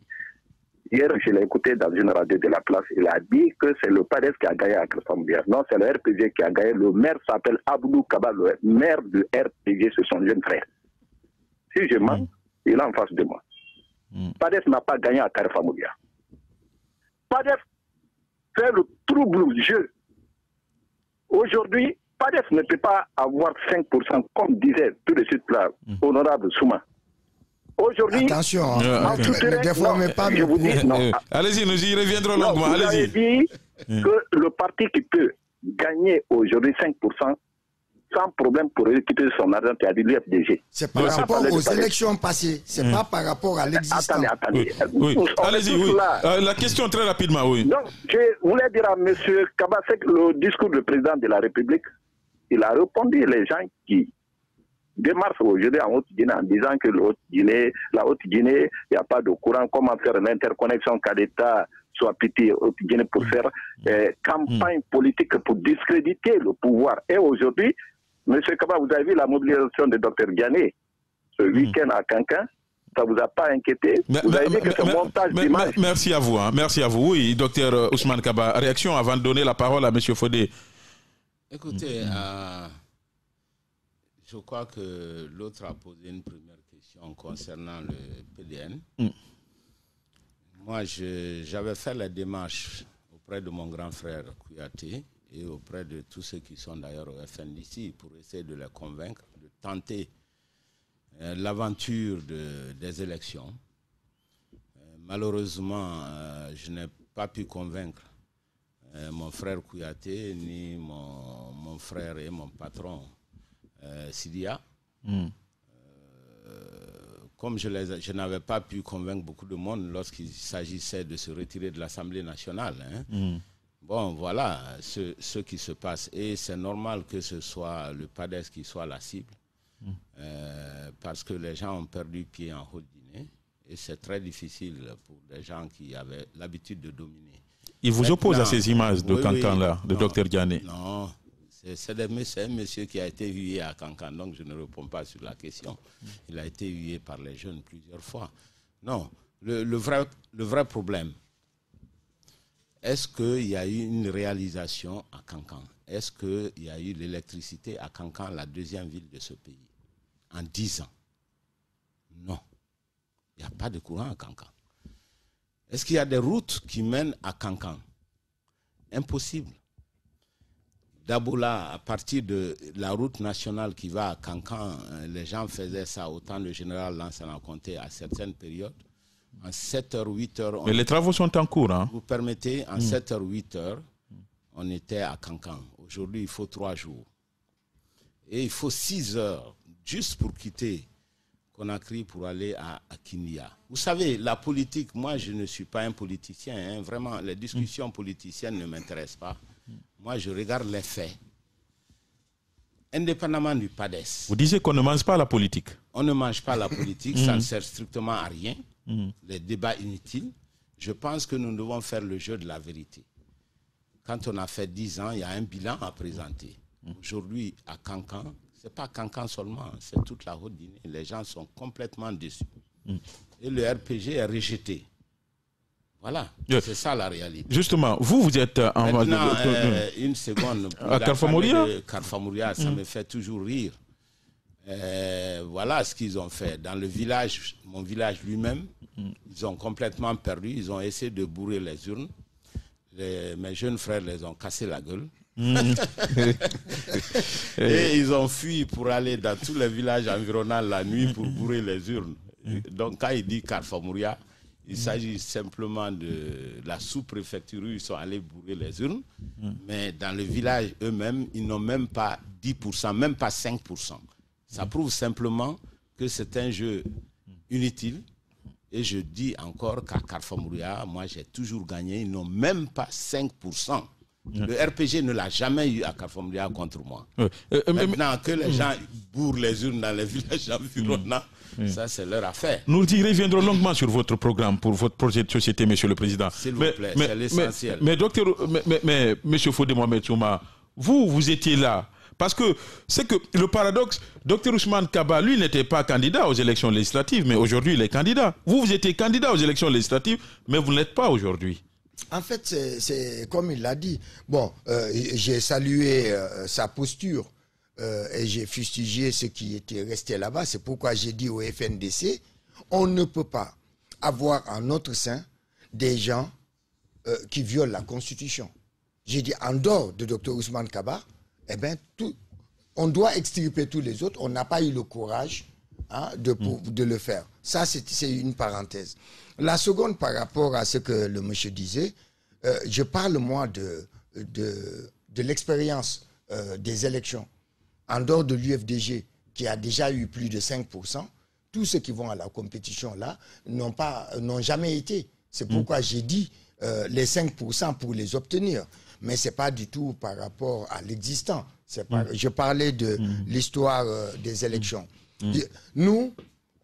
Hier, je l'ai écouté dans une radio de la place. Il a dit que c'est le PADES qui a gagné à Kalfamouria. Non, c'est le RPG qui a gagné. Le maire s'appelle Abdou Kaba. Le maire du RPG, c'est son jeune frère. Si je mens, il est en face de moi. PADES n'a pas gagné à Kalfamouria. PADES fait le trouble jeu. Aujourd'hui, PADES ne peut pas avoir 5%, comme disait tout de suite là, honorable Souma. Aujourd'hui, attention, ne déformez pas. Je vous dis, non. Allez-y, nous y reviendrons longuement. Vous avez dit que le parti qui peut gagner aujourd'hui 5% sans problème pour récupérer son argent, qui a dit l'UFDG. C'est par rapport aux élections passées, c'est pas par rapport à l'existant. Attendez. Oui. Allez-y, oui. La question très rapidement, oui. Donc, je voulais dire à M. Kabasek, le discours du président de la République, il a répondu les gens qui démarche aujourd'hui en Haute-Guinée en disant que la Haute-Guinée, il n'y a pas de courant, comment faire l'interconnexion qu'à l'État soit pitié Haute-Guinée pour faire campagne politique pour discréditer le pouvoir. Et aujourd'hui, M. Kaba, vous avez vu la mobilisation de Dr Diané ce week-end à Kankan, ça ne vous a pas inquiété? Vous avez dit que ce montage d'image... Merci à vous. Merci à vous. Oui, Dr Ousmane Kaba, réaction avant de donner la parole à M. Fodé. Écoutez, je crois que l'autre a posé une première question concernant le PDN. Moi, j'avais fait la démarche auprès de mon grand frère Kouyaté et auprès de tous ceux qui sont d'ailleurs au FNDC pour essayer de les convaincre, de tenter l'aventure des élections. Malheureusement, je n'ai pas pu convaincre mon frère Kouyaté ni mon frère et mon patron Sidia. Comme je n'avais pas pu convaincre beaucoup de monde lorsqu'il s'agissait de se retirer de l'Assemblée nationale. Bon, voilà ce qui se passe. Et c'est normal que ce soit le PADES qui soit la cible. Parce que les gens ont perdu pied en Haute-Guinée. Et c'est très difficile pour des gens qui avaient l'habitude de dominer. Il vous oppose à ces images de Kankan-là, de Dr Diané? Non. C'est un monsieur qui a été hué à Kankan, donc je ne réponds pas sur la question. Il a été hué par les jeunes plusieurs fois. Non, le vrai problème, est-ce qu'il y a eu une réalisation à Kankan? Est-ce qu'il y a eu l'électricité à Kankan, la deuxième ville de ce pays, en 10 ans? Non, il n'y a pas de courant à Kankan. Est-ce qu'il y a des routes qui mènent à Kankan? Impossible. D'Aboula, à partir de la route nationale qui va à Kankan, les gens faisaient ça au temps du général Lansana Conté à certaines périodes. En 7h, 8h... Mais les travaux sont en cours. Hein? Vous permettez, en 7h, 8h, on était à Kankan. Aujourd'hui, il faut 3 jours. Et il faut 6 heures juste pour quitter Conakry pour aller à Kinia. Vous savez, la politique, moi, je ne suis pas un politicien. Hein, vraiment, les discussions politiciennes ne m'intéressent pas. Moi, je regarde les faits. Indépendamment du PADES. Vous disiez qu'on ne mange pas la politique. On ne mange pas la politique, ça ne sert strictement à rien. Les débats inutiles. Je pense que nous devons faire le jeu de la vérité. Quand on a fait 10 ans, il y a un bilan à présenter. Aujourd'hui, à Kankan, ce n'est pas Kankan seulement, c'est toute la Haute-Guinée. Les gens sont complètement déçus. Et le RPG est rejeté. Voilà, c'est ça la réalité. Justement, vous êtes en... Maintenant, une seconde. À Kalfamouria, Kalfamouria, ça me fait toujours rire. Voilà ce qu'ils ont fait. Dans le village, mon village lui-même, ils ont complètement perdu. Ils ont essayé de bourrer les urnes. Mes jeunes frères les ont cassé la gueule. Et ils ont fui pour aller dans tous les villages environnants la nuit pour bourrer les urnes. Donc quand il dit Kalfamouria, il s'agit simplement de la sous-préfecture où ils sont allés bourrer les urnes. Mais dans le village eux-mêmes, ils n'ont même pas 10%, même pas 5%. Ça prouve simplement que c'est un jeu inutile. Et je dis encore qu'à Kalfamouria, moi j'ai toujours gagné. Ils n'ont même pas 5%. Le RPG ne l'a jamais eu à Kalfamouria contre moi. Maintenant que les gens bourrent les urnes dans les villages environnants. Ça, c'est leur affaire. Nous reviendrons longuement sur votre programme pour votre projet de société, Monsieur le Président. S'il vous plaît, c'est l'essentiel. Mais Monsieur Fodé Mohamed Souma, vous étiez là. Parce que c'est que le paradoxe, Dr Ousmane Kaba, lui, n'était pas candidat aux élections législatives, mais aujourd'hui, il est candidat. Vous étiez candidat aux élections législatives, mais vous ne l'êtes pas aujourd'hui. En fait, c'est comme il l'a dit. Bon, j'ai salué sa posture et j'ai fustigé ceux qui étaient restés là-bas. C'est pourquoi j'ai dit au FNDC, on ne peut pas avoir en notre sein des gens qui violent la Constitution. J'ai dit, en dehors de Dr Ousmane Kaba, eh bien, on doit extirper tous les autres. On n'a pas eu le courage de le faire. Ça, c'est une parenthèse. La seconde, par rapport à ce que le monsieur disait, je parle, moi, de l'expérience des élections. En dehors de l'UFDG, qui a déjà eu plus de 5%, tous ceux qui vont à la compétition, là, n'ont jamais été. C'est pourquoi j'ai dit les 5% pour les obtenir. Mais ce n'est pas du tout par rapport à l'existant. Je parlais de l'histoire des élections. Nous,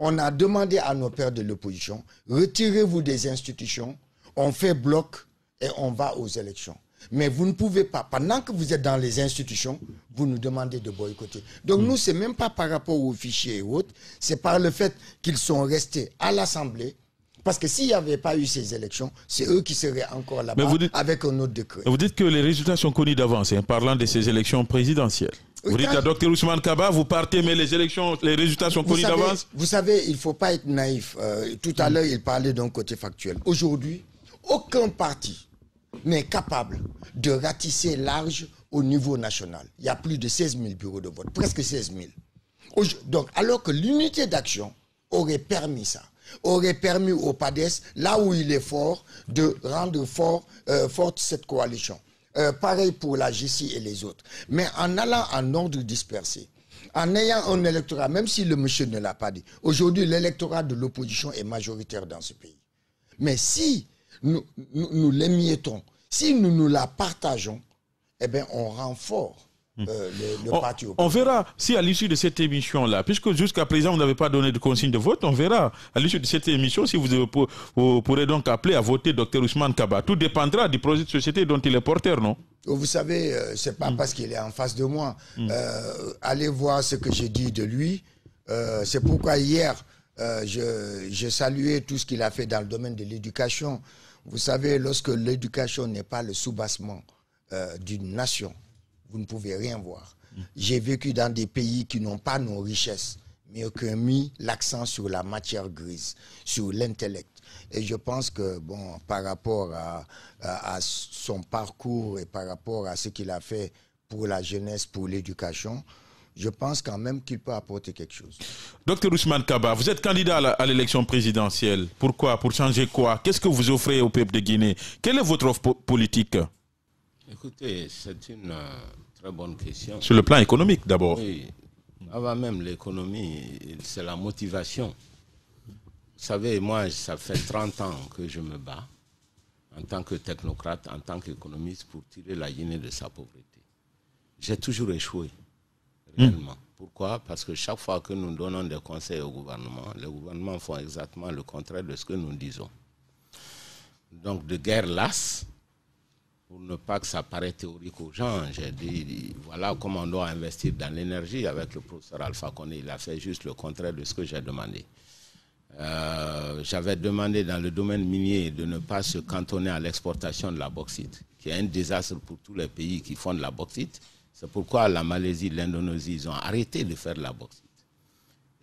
on a demandé à nos pères de l'opposition, retirez-vous des institutions, on fait bloc et on va aux élections. Mais vous ne pouvez pas, pendant que vous êtes dans les institutions, vous nous demandez de boycotter. Donc nous, ce n'est même pas par rapport aux fichiers et autres, c'est par le fait qu'ils sont restés à l'Assemblée. Parce que s'il n'y avait pas eu ces élections, c'est eux qui seraient encore là-bas avec un autre décret. Vous dites que les résultats sont connus d'avance, parlant de ces élections présidentielles. Vous dites à Dr Ousmane Kaba, vous partez, mais les résultats sont connus d'avance. Vous savez, il ne faut pas être naïf. Tout à l'heure, il parlait d'un côté factuel. Aujourd'hui, aucun parti n'est capable de ratisser large au niveau national. Il y a plus de 16 000 bureaux de vote, presque 16 000. Donc, alors que l'unité d'action aurait permis ça, aurait permis au PADES, là où il est fort, de rendre forte cette coalition. Pareil pour la GCI et les autres. Mais en allant en ordre dispersé, en ayant un électorat, même si le monsieur ne l'a pas dit, aujourd'hui l'électorat de l'opposition est majoritaire dans ce pays. Mais si nous l'émiettons, si nous la partageons, eh bien on rend fort le parti au pouvoir. On verra si à l'issue de cette émission-là, puisque jusqu'à présent vous n'avez pas donné de consigne de vote, on verra à l'issue de cette émission si vous pourrez donc appeler à voter Dr Ousmane Kaba. Tout dépendra du projet de société dont il est porteur, non? Vous savez, c'est pas parce qu'il est en face de moi. Allez voir ce que j'ai dit de lui. C'est pourquoi hier, je saluais tout ce qu'il a fait dans le domaine de l'éducation. Vous savez, lorsque l'éducation n'est pas le soubassement d'une nation, vous ne pouvez rien voir. J'ai vécu dans des pays qui n'ont pas nos richesses, mais qui ont mis l'accent sur la matière grise, sur l'intellect. Et je pense que, bon, par rapport à son parcours et par rapport à ce qu'il a fait pour la jeunesse, pour l'éducation, je pense quand même qu'il peut apporter quelque chose. Dr Ousmane Kaba, vous êtes candidat à l'élection présidentielle. Pourquoi? Pour changer quoi? Qu'est-ce que vous offrez au peuple de Guinée? Quelle est votre offre politique? Écoutez, c'est une très bonne question. Sur le plan économique d'abord. Oui, avant même l'économie, c'est la motivation. Vous savez, moi, ça fait 30 ans que je me bats en tant que technocrate, en tant qu'économiste pour tirer la Guinée de sa pauvreté. J'ai toujours échoué, réellement. Pourquoi? Parce que chaque fois que nous donnons des conseils au gouvernement, les gouvernements font exactement le contraire de ce que nous disons. Donc, de guerre lasse, pour ne pas que ça paraisse théorique aux gens, j'ai dit, voilà comment on doit investir dans l'énergie avec le professeur Alpha Condé. Il a fait juste le contraire de ce que j'ai demandé. J'avais demandé dans le domaine minier de ne pas se cantonner à l'exportation de la bauxite, qui est un désastre pour tous les pays qui font de la bauxite. C'est pourquoi la Malaisie, l'Indonésie, ils ont arrêté de faire de la bauxite.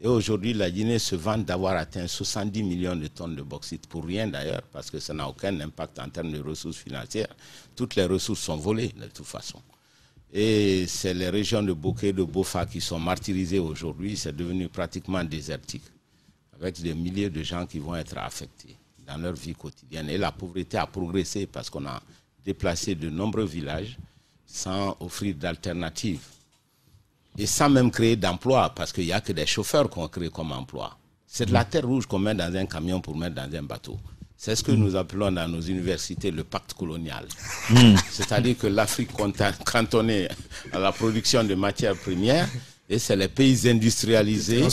Et aujourd'hui, la Guinée se vante d'avoir atteint 70 millions de tonnes de bauxite, pour rien d'ailleurs, parce que ça n'a aucun impact en termes de ressources financières. Toutes les ressources sont volées de toute façon. Et c'est les régions de Bokeh et de Bofa qui sont martyrisées aujourd'hui. C'est devenu pratiquement désertique, avec des milliers de gens qui vont être affectés dans leur vie quotidienne. Et la pauvreté a progressé parce qu'on a déplacé de nombreux villages sans offrir d'alternatives. Et sans même créer d'emplois, parce qu'il n'y a que des chauffeurs qu'on crée comme emploi. C'est de la terre rouge qu'on met dans un camion pour mettre dans un bateau. C'est ce que nous appelons dans nos universités le pacte colonial. C'est-à-dire que l'Afrique cantonnée à la production de matières premières Et c'est les pays industrialisés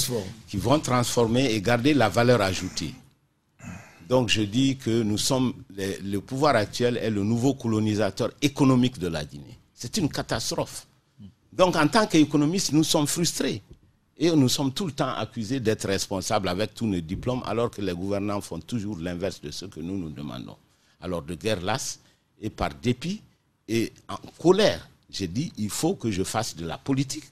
qui vont transformer et garder la valeur ajoutée. Donc je dis que nous sommes, le pouvoir actuel est le nouveau colonisateur économique de la Guinée. C'est une catastrophe. Donc en tant qu'économistes, nous sommes frustrés. Et nous sommes tout le temps accusés d'être responsables avec tous nos diplômes, alors que les gouvernants font toujours l'inverse de ce que nous nous demandons. Alors de guerre lasse, et par dépit, et en colère, j'ai dit, il faut que je fasse de la politique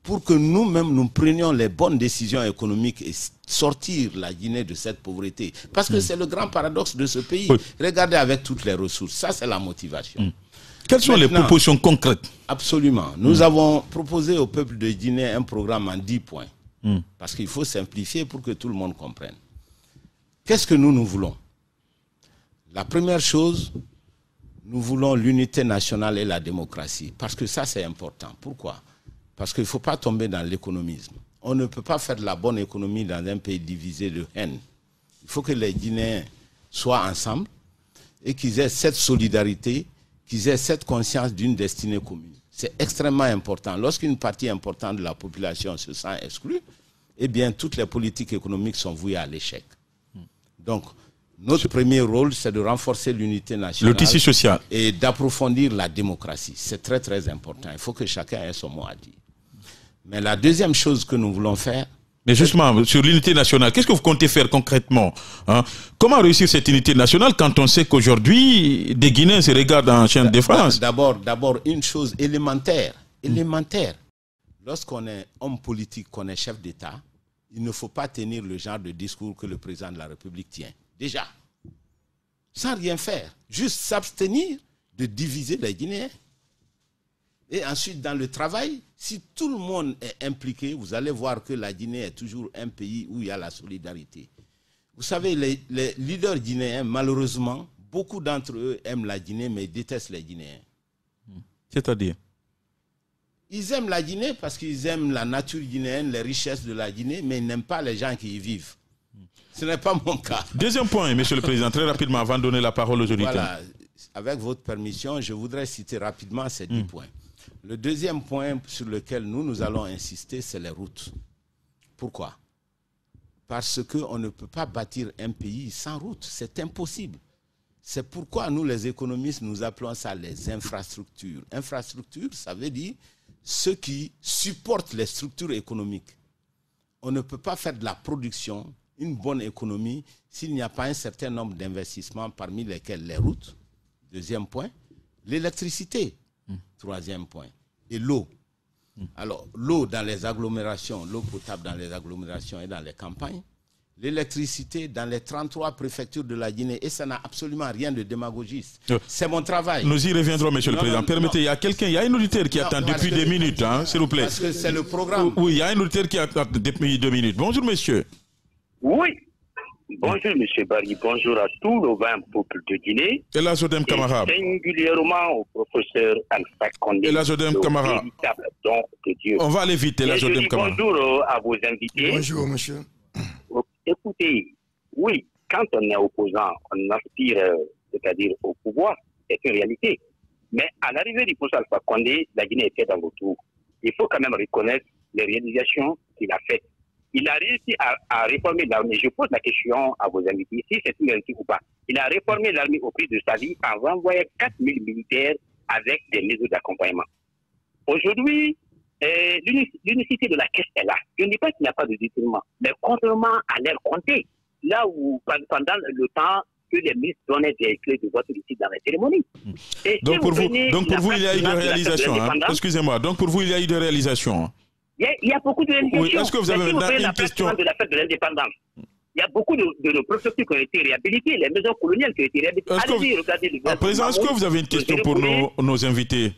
pour que nous-mêmes, nous prenions les bonnes décisions économiques et sortir la Guinée de cette pauvreté. Parce que c'est le grand paradoxe de ce pays. Oui. Regardez avec toutes les ressources. Ça, c'est la motivation. Quelles sont les propositions concrètes? Absolument. Nous avons proposé au peuple de Guinée un programme en 10 points. Parce qu'il faut simplifier pour que tout le monde comprenne. Qu'est-ce que nous voulons? La première chose, nous voulons l'unité nationale et la démocratie. Parce que ça, c'est important. Pourquoi? Parce qu'il ne faut pas tomber dans l'économisme. On ne peut pas faire de la bonne économie dans un pays divisé de haine. Il faut que les Guinéens soient ensemble et qu'ils aient cette solidarité, qu'ils aient cette conscience d'une destinée commune. C'est extrêmement important. Lorsqu'une partie importante de la population se sent exclue, eh bien, toutes les politiques économiques sont vouées à l'échec. Donc, notre premier rôle, c'est de renforcer l'unité nationale. Le tissu social. Et d'approfondir la démocratie. C'est très, très important. Il faut que chacun ait son mot à dire. Mais la deuxième chose que nous voulons faire... Mais justement, sur l'unité nationale, qu'est-ce que vous comptez faire concrètement, hein? Comment réussir cette unité nationale quand on sait qu'aujourd'hui, des Guinéens se regardent en chaîne de France? D'abord, une chose élémentaire. Lorsqu'on est homme politique, qu'on est chef d'État, il ne faut pas tenir le genre de discours que le président de la République tient. Déjà. Sans rien faire. Juste s'abstenir de diviser les Guinéens. Et ensuite, dans le travail, si tout le monde est impliqué, vous allez voir que la Guinée est toujours un pays où il y a la solidarité. Vous savez, les leaders guinéens, malheureusement, beaucoup d'entre eux aiment la Guinée, mais ils détestent les Guinéens. C'est-à-dire? Ils aiment la Guinée parce qu'ils aiment la nature guinéenne, les richesses de la Guinée, mais ils n'aiment pas les gens qui y vivent. Ce n'est pas mon cas. Deuxième point, Monsieur le Président, très rapidement, avant de donner la parole aux auditeurs. Voilà, avec votre permission, je voudrais citer rapidement ces 10 points. Le deuxième point sur lequel nous allons insister, c'est les routes. Pourquoi? Parce qu'on ne peut pas bâtir un pays sans route. C'est impossible. C'est pourquoi nous, les économistes, nous appelons ça les infrastructures. Infrastructure, ça veut dire ceux qui supportent les structures économiques. On ne peut pas faire de la production, une bonne économie, s'il n'y a pas un certain nombre d'investissements, parmi lesquels les routes. Deuxième point, l'électricité. Troisième point. Et l'eau. Alors, l'eau dans les agglomérations, l'eau potable dans les agglomérations et dans les campagnes. L'électricité dans les 33 préfectures de la Guinée. Et ça n'a absolument rien de démagogiste. C'est mon travail. Nous y reviendrons, Monsieur le Président. Permettez, il y a un auditeur qui attend depuis 2 minutes, hein, s'il vous plaît. Parce que c'est le programme. Oui, il y a un auditeur qui attend depuis 2 minutes. Bonjour, monsieur. Oui. Bonjour, M. Barry. Bonjour à tous nos 20 peuples de Guinée. Et la Zodem Camara. Singulièrement au professeur Alpha Condé. Et la Zodem Camara. On va aller vite, la Zodem Camara. Bonjour à vos invités. Bonjour, monsieur. Écoutez, oui, quand on est opposant, on aspire, c'est-à-dire au pouvoir, c'est une réalité. Mais à l'arrivée du professeur Alpha Condé, la Guinée était dans le tour. Il faut quand même reconnaître les réalisations qu'il a faites. Il a réussi à réformer l'armée. Je pose la question à vos invités, si c'est une réalité ou pas. Il a réformé l'armée au prix de sa vie en renvoyant 4000 militaires avec des mesures d'accompagnement. Aujourd'hui, l'unicité de la caisse est là. Je ne dis pas qu'il n'y a pas de détournement, mais contrairement à l'air compté, là où pendant le temps que les ministres donnaient des clés de voiture ici dans la cérémonie. Donc pour vous, il y a eu de réalisation. Excusez-moi. Donc pour vous, il y a eu de réalisation. Il y a beaucoup de réalisations. Oui, est-ce que vous avez une question de la fête de l'indépendance? Il y a beaucoup de nos préfectures qui ont été réhabilitées, les maisons coloniales qui ont été réhabilitées. Allez-y, regardez le à présent, est-ce que vous avez une question pour nos invités?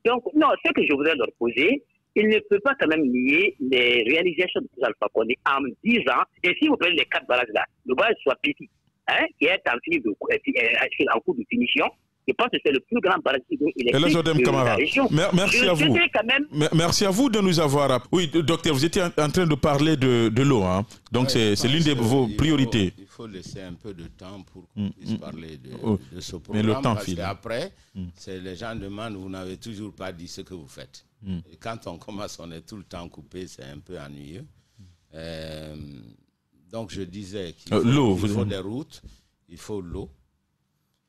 Donc, non, ce que je voudrais leur poser, il ne peut pas quand même nier les réalisations de Alpha Condé en 10 ans. Et si vous prenez les 4 barrages là, le barrage soit petit, qui est en cours de finition, je pense que c'est le plus grand barrage électrique de la région. Merci à vous. Merci à vous de nous avoir... Oui, docteur, vous étiez en train de parler de l'eau. Hein. Donc, c'est l'une de vos priorités. Il faut laisser un peu de temps pour qu'on puisse parler de ce programme. Mais le temps parce file. qu'après, les gens demandent, vous n'avez toujours pas dit ce que vous faites. Et quand on commence, on est tout le temps coupé, c'est un peu ennuyeux. Donc je disais qu'il faut des routes, il faut l'eau,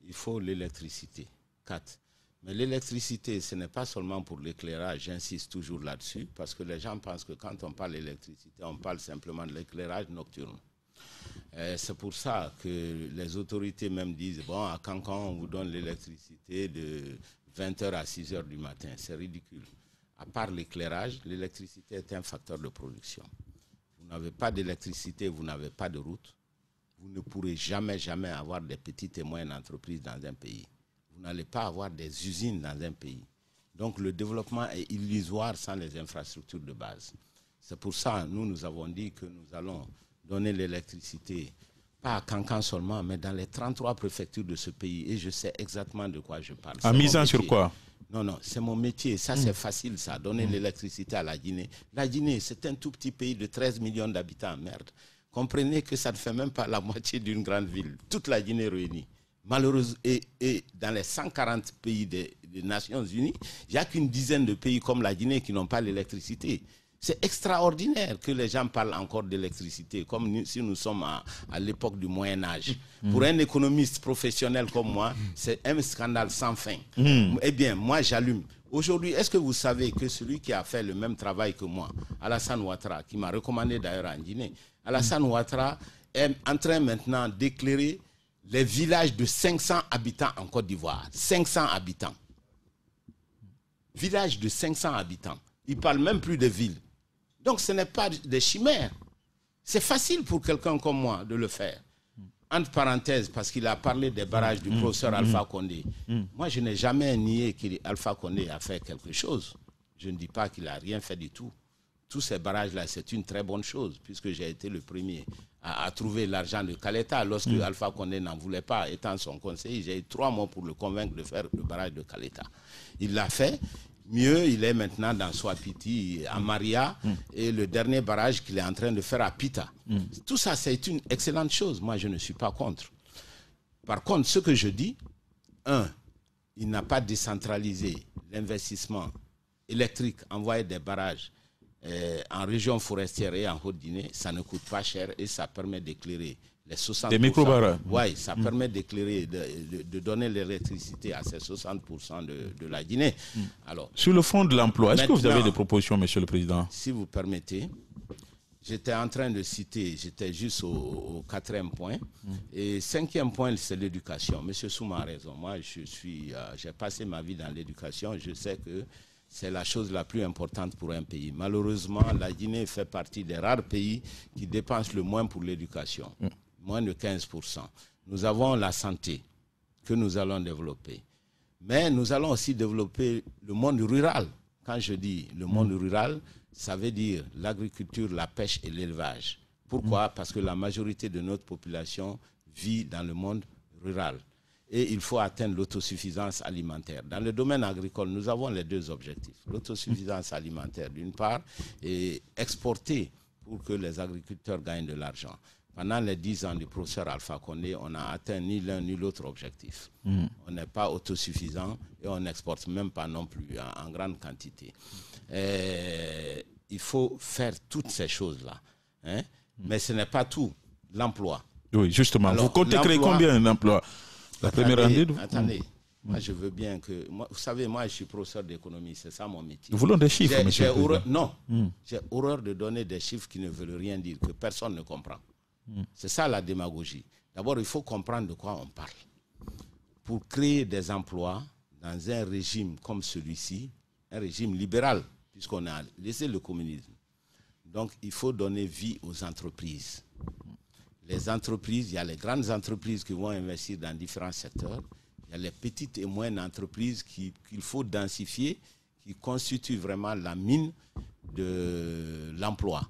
il faut l'électricité. 4. Mais l'électricité, ce n'est pas seulement pour l'éclairage, j'insiste toujours là-dessus, parce que les gens pensent que quand on parle d'électricité, on parle simplement de l'éclairage nocturne. C'est pour ça que les autorités même disent, bon, à Cancan, on vous donne l'électricité de 20h à 6h du matin. C'est ridicule. À part l'éclairage, l'électricité est un facteur de production. Vous n'avez pas d'électricité, vous n'avez pas de route. Vous ne pourrez jamais avoir des petites et moyennes entreprises dans un pays. Vous n'allez pas avoir des usines dans un pays. Donc le développement est illusoire sans les infrastructures de base. C'est pour ça que nous avons dit que nous allons donner l'électricité, pas à Cancan seulement, mais dans les 33 préfectures de ce pays. Et je sais exactement de quoi je parle. En misant sur quoi? Non, c'est mon métier. Ça, c'est facile, ça. Donner l'électricité à la Guinée. La Guinée, c'est un tout petit pays de 13 millions d'habitants. Merde. Comprenez que ça ne fait même pas la moitié d'une grande ville. Toute la Guinée réunie. Malheureusement, et dans les 140 pays des Nations Unies, il n'y a qu'une dizaine de pays comme la Guinée qui n'ont pas l'électricité. C'est extraordinaire que les gens parlent encore d'électricité, comme si nous sommes à l'époque du Moyen-Âge. Pour un économiste professionnel comme moi, c'est un scandale sans fin. Eh bien, moi, j'allume. Aujourd'hui, est-ce que vous savez que celui qui a fait le même travail que moi, Alassane Ouattara, qui m'a recommandé d'ailleurs en Guinée, Alassane Ouattara est en train maintenant d'éclairer les villages de 500 habitants en Côte d'Ivoire. 500 habitants. Villages de 500 habitants. Il ne parle même plus de villes. Donc ce n'est pas des chimères. C'est facile pour quelqu'un comme moi de le faire. Entre parenthèses, parce qu'il a parlé des barrages du professeur Alpha Condé. Moi, je n'ai jamais nié qu'Alpha Condé a fait quelque chose. Je ne dis pas qu'il n'a rien fait du tout. Tous ces barrages-là, c'est une très bonne chose, puisque j'ai été le premier à trouver l'argent de Caleta. Lorsque Alpha Condé n'en voulait pas, étant son conseiller, j'ai eu 3 mois pour le convaincre de faire le barrage de Caleta. Il l'a fait. Mieux, il est maintenant dans Swapiti, à Maria, et le dernier barrage qu'il est en train de faire à Pita. Tout ça, c'est une excellente chose. Moi, je ne suis pas contre. Par contre, ce que je dis, il n'a pas décentralisé l'investissement électrique, envoyer des barrages en région forestière et en Haute-Guinée, ça ne coûte pas cher et ça permet d'éclairer les 60%. Des micro-barrages. Oui, ça permet d'éclairer, de donner l'électricité à ces 60% de la Guinée. Alors, sur le fond de l'emploi, est-ce que vous avez des propositions, Monsieur le Président? Si vous permettez, j'étais en train de citer, j'étais juste au 4e point. Et 5e point, c'est l'éducation. Monsieur Souma a raison. Moi, j'ai passé ma vie dans l'éducation. Je sais que c'est la chose la plus importante pour un pays. Malheureusement, la Guinée fait partie des rares pays qui dépensent le moins pour l'éducation. Moins de 15%. Nous avons la santé que nous allons développer. Mais nous allons aussi développer le monde rural. Quand je dis le monde rural, ça veut dire l'agriculture, la pêche et l'élevage. Pourquoi? Parce que la majorité de notre population vit dans le monde rural. Et il faut atteindre l'autosuffisance alimentaire. Dans le domaine agricole, nous avons les 2 objectifs. L'autosuffisance alimentaire d'une part et exporter pour que les agriculteurs gagnent de l'argent. Pendant les 10 ans du professeur Alpha Condé, on n'a atteint ni l'un ni l'autre objectif. On n'est pas autosuffisant et on n'exporte même pas non plus en grande quantité. Il faut faire toutes ces choses-là. Mais ce n'est pas tout. L'emploi. Oui, justement. Alors, vous comptez créer combien d'emplois? La première année Attendez. Moi, je veux bien que... vous savez, moi, je suis professeur d'économie. C'est ça mon métier. Nous voulons des chiffres, monsieur. Non. J'ai horreur de donner des chiffres qui ne veulent rien dire, que personne ne comprend. C'est ça la démagogie. D'abord, il faut comprendre de quoi on parle. Pour créer des emplois dans un régime comme celui-ci, un régime libéral, puisqu'on a laissé le communisme. Donc, il faut donner vie aux entreprises. Les entreprises, il y a les grandes entreprises qui vont investir dans différents secteurs. Il y a les petites et moyennes entreprises qu'il faut densifier, qui constituent vraiment la mine de l'emploi.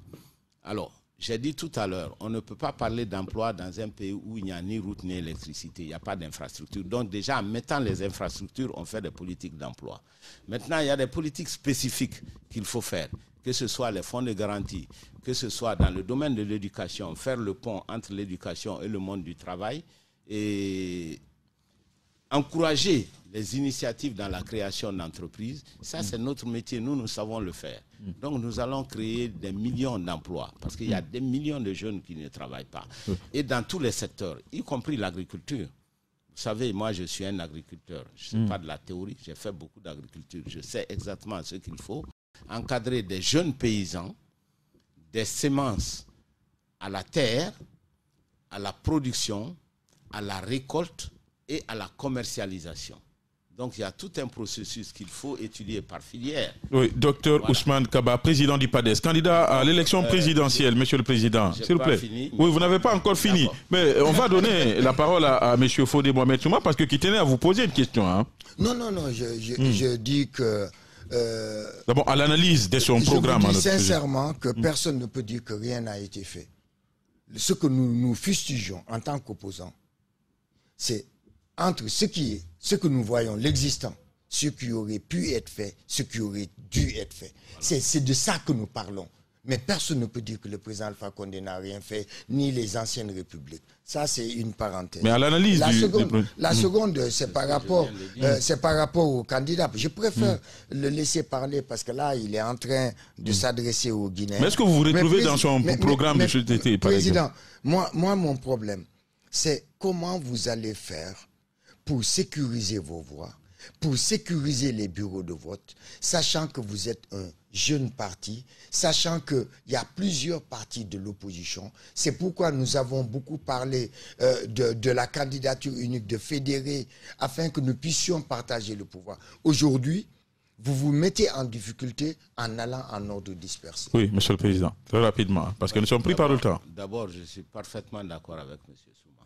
Alors, j'ai dit tout à l'heure, on ne peut pas parler d'emploi dans un pays où il n'y a ni route ni électricité, il n'y a pas d'infrastructure. Donc déjà, en mettant les infrastructures, on fait des politiques d'emploi. Maintenant, il y a des politiques spécifiques qu'il faut faire, que ce soit les fonds de garantie, que ce soit dans le domaine de l'éducation, faire le pont entre l'éducation et le monde du travail. Et encourager les initiatives dans la création d'entreprises. Ça, c'est notre métier. Nous savons le faire. Donc, nous allons créer des millions d'emplois parce qu'il y a des millions de jeunes qui ne travaillent pas. Et dans tous les secteurs, y compris l'agriculture. Vous savez, moi, je suis un agriculteur. Je ne sais pas de la théorie. J'ai fait beaucoup d'agriculture. Je sais exactement ce qu'il faut. Encadrer des jeunes paysans, des semences à la terre, à la production, à la récolte et à la commercialisation. Donc, il y a tout un processus qu'il faut étudier par filière. Oui, docteur Ousmane Kaba, président du PADES, candidat à l'élection présidentielle, monsieur le président, s'il vous plaît. Fini, oui, vous n'avez pas encore fini, mais on va donner la parole à monsieur Fodé Mohamed Souma parce qu'il tenait à vous poser une question. Hein. Non, je dis que... D'abord, à l'analyse de son programme. Je vous dis sincèrement que personne ne peut dire que rien n'a été fait. Ce que nous fustigeons en tant qu'opposants, c'est entre ce que nous voyons, l'existant, ce qui aurait pu être fait, ce qui aurait dû être fait. C'est de ça que nous parlons. Mais personne ne peut dire que le président Alpha Condé n'a rien fait, ni les anciennes républiques. Ça, c'est une parenthèse. Mais à l'analyse la seconde, c'est par rapport au candidat. Je préfère le laisser parler parce que là, il est en train de s'adresser aux Guinéens. Mais est-ce que vous vous retrouvez dans son programme de société, par exemple ? Président, moi, mon problème, c'est comment vous allez faire pour sécuriser vos voix, pour sécuriser les bureaux de vote, sachant que vous êtes un jeune parti, sachant qu'il y a plusieurs partis de l'opposition. C'est pourquoi nous avons beaucoup parlé de la candidature unique, de fédérer, afin que nous puissions partager le pouvoir. Aujourd'hui, vous vous mettez en difficulté en allant en ordre dispersé. Oui, monsieur le président, très rapidement, parce que nous sommes pris par le temps. D'abord, je suis parfaitement d'accord avec monsieur Souma.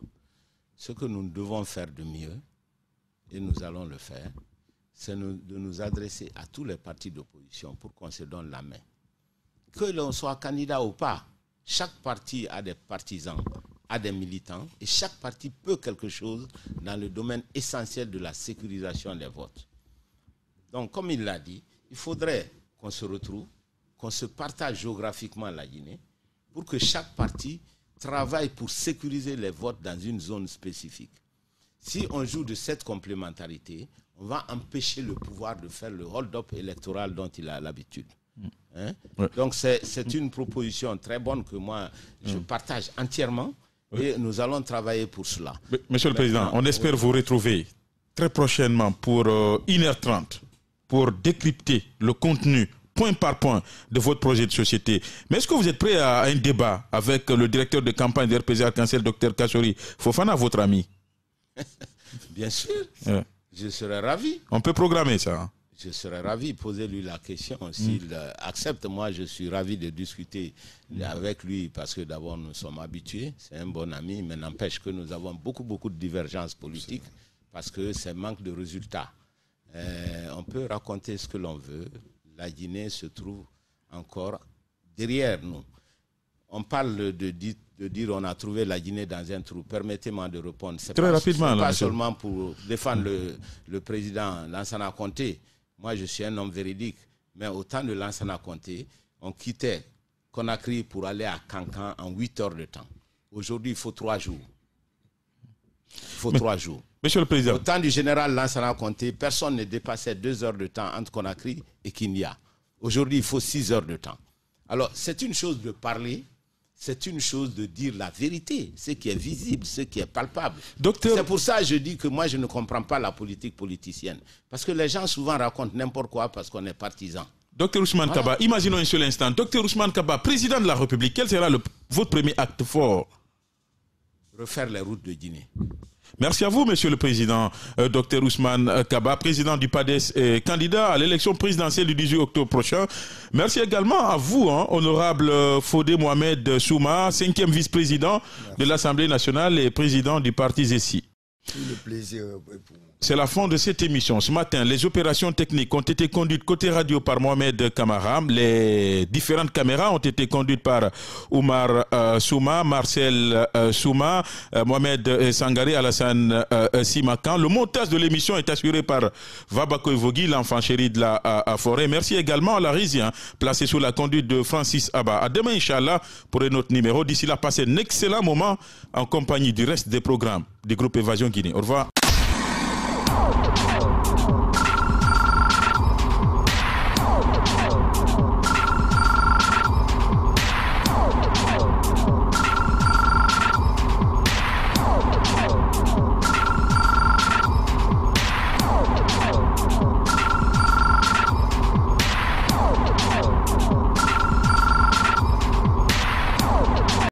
Ce que nous devons faire de mieux, et nous allons le faire, c'est de nous adresser à tous les partis d'opposition pour qu'on se donne la main. Que l'on soit candidat ou pas, chaque parti a des partisans, a des militants, et chaque parti peut quelque chose dans le domaine essentiel de la sécurisation des votes. Donc, comme il l'a dit, il faudrait qu'on se retrouve, qu'on se partage géographiquement la Guinée, pour que chaque parti travaille pour sécuriser les votes dans une zone spécifique. Si on joue de cette complémentarité, on va empêcher le pouvoir de faire le hold-up électoral dont il a l'habitude. Hein? Ouais. Donc c'est une proposition très bonne que moi je partage entièrement et nous allons travailler pour cela. Monsieur le Président, on espère vous retrouver très prochainement pour 1h30 pour décrypter le contenu point par point de votre projet de société. Mais est-ce que vous êtes prêt à un débat avec le directeur de campagne de RPZ Arc-en-Ciel, Dr Kassori Fofana, votre ami? Bien sûr, je serais ravi. On peut programmer ça. Je serais ravi, posez-lui la question. S'il accepte, moi je suis ravi de discuter avec lui parce que d'abord nous sommes habitués, c'est un bon ami, mais n'empêche que nous avons beaucoup de divergences politiques parce que c'est manque de résultats. On peut raconter ce que l'on veut, la Guinée se trouve encore derrière nous. On parle de dire on a trouvé la Guinée dans un trou. Permettez-moi de répondre. C'est pas seulement pour défendre le président Lansana Conté. Moi, je suis un homme véridique. Mais au temps de Lansana Conté, on quittait Conakry pour aller à Cancan en 8 heures de temps. Aujourd'hui, il faut 3 jours. Monsieur le Président. Au temps du général Lansana Conté, personne ne dépassait 2 heures de temps entre Conakry et Kinya. Aujourd'hui, il faut 6 heures de temps. Alors, c'est une chose de parler. C'est une chose de dire la vérité, ce qui est visible, ce qui est palpable. C'est pour ça que je dis que moi, je ne comprends pas la politique politicienne. Parce que les gens souvent racontent n'importe quoi parce qu'on est partisan. Docteur Ousmane Kaba, imaginons un seul instant. Docteur Ousmane Kaba, président de la République, quel sera votre premier acte fort? Refaire les routes de Guinée. Merci à vous, monsieur le président, Dr Ousmane Kaba, président du PADES et candidat à l'élection présidentielle du 18 octobre prochain. Merci également à vous, honorable Fodé Mohamed Souma, 5e vice-président de l'Assemblée nationale et président du parti ZESI. Le plaisir pour moi. C'est la fin de cette émission. Ce matin, les opérations techniques ont été conduites côté radio par Mohamed Kamara. Les différentes caméras ont été conduites par Oumar Souma, Marcel Souma, Mohamed Sangari, Alassane Simakan. Le montage de l'émission est assuré par Vabako Evogui, l'enfant chéri de la forêt. Merci également à la régie, placée sous la conduite de Francis Abba. À demain, Inch'Allah, pour un autre numéro. D'ici là, passez un excellent moment en compagnie du reste des programmes du groupe Évasion Guinée. Au revoir.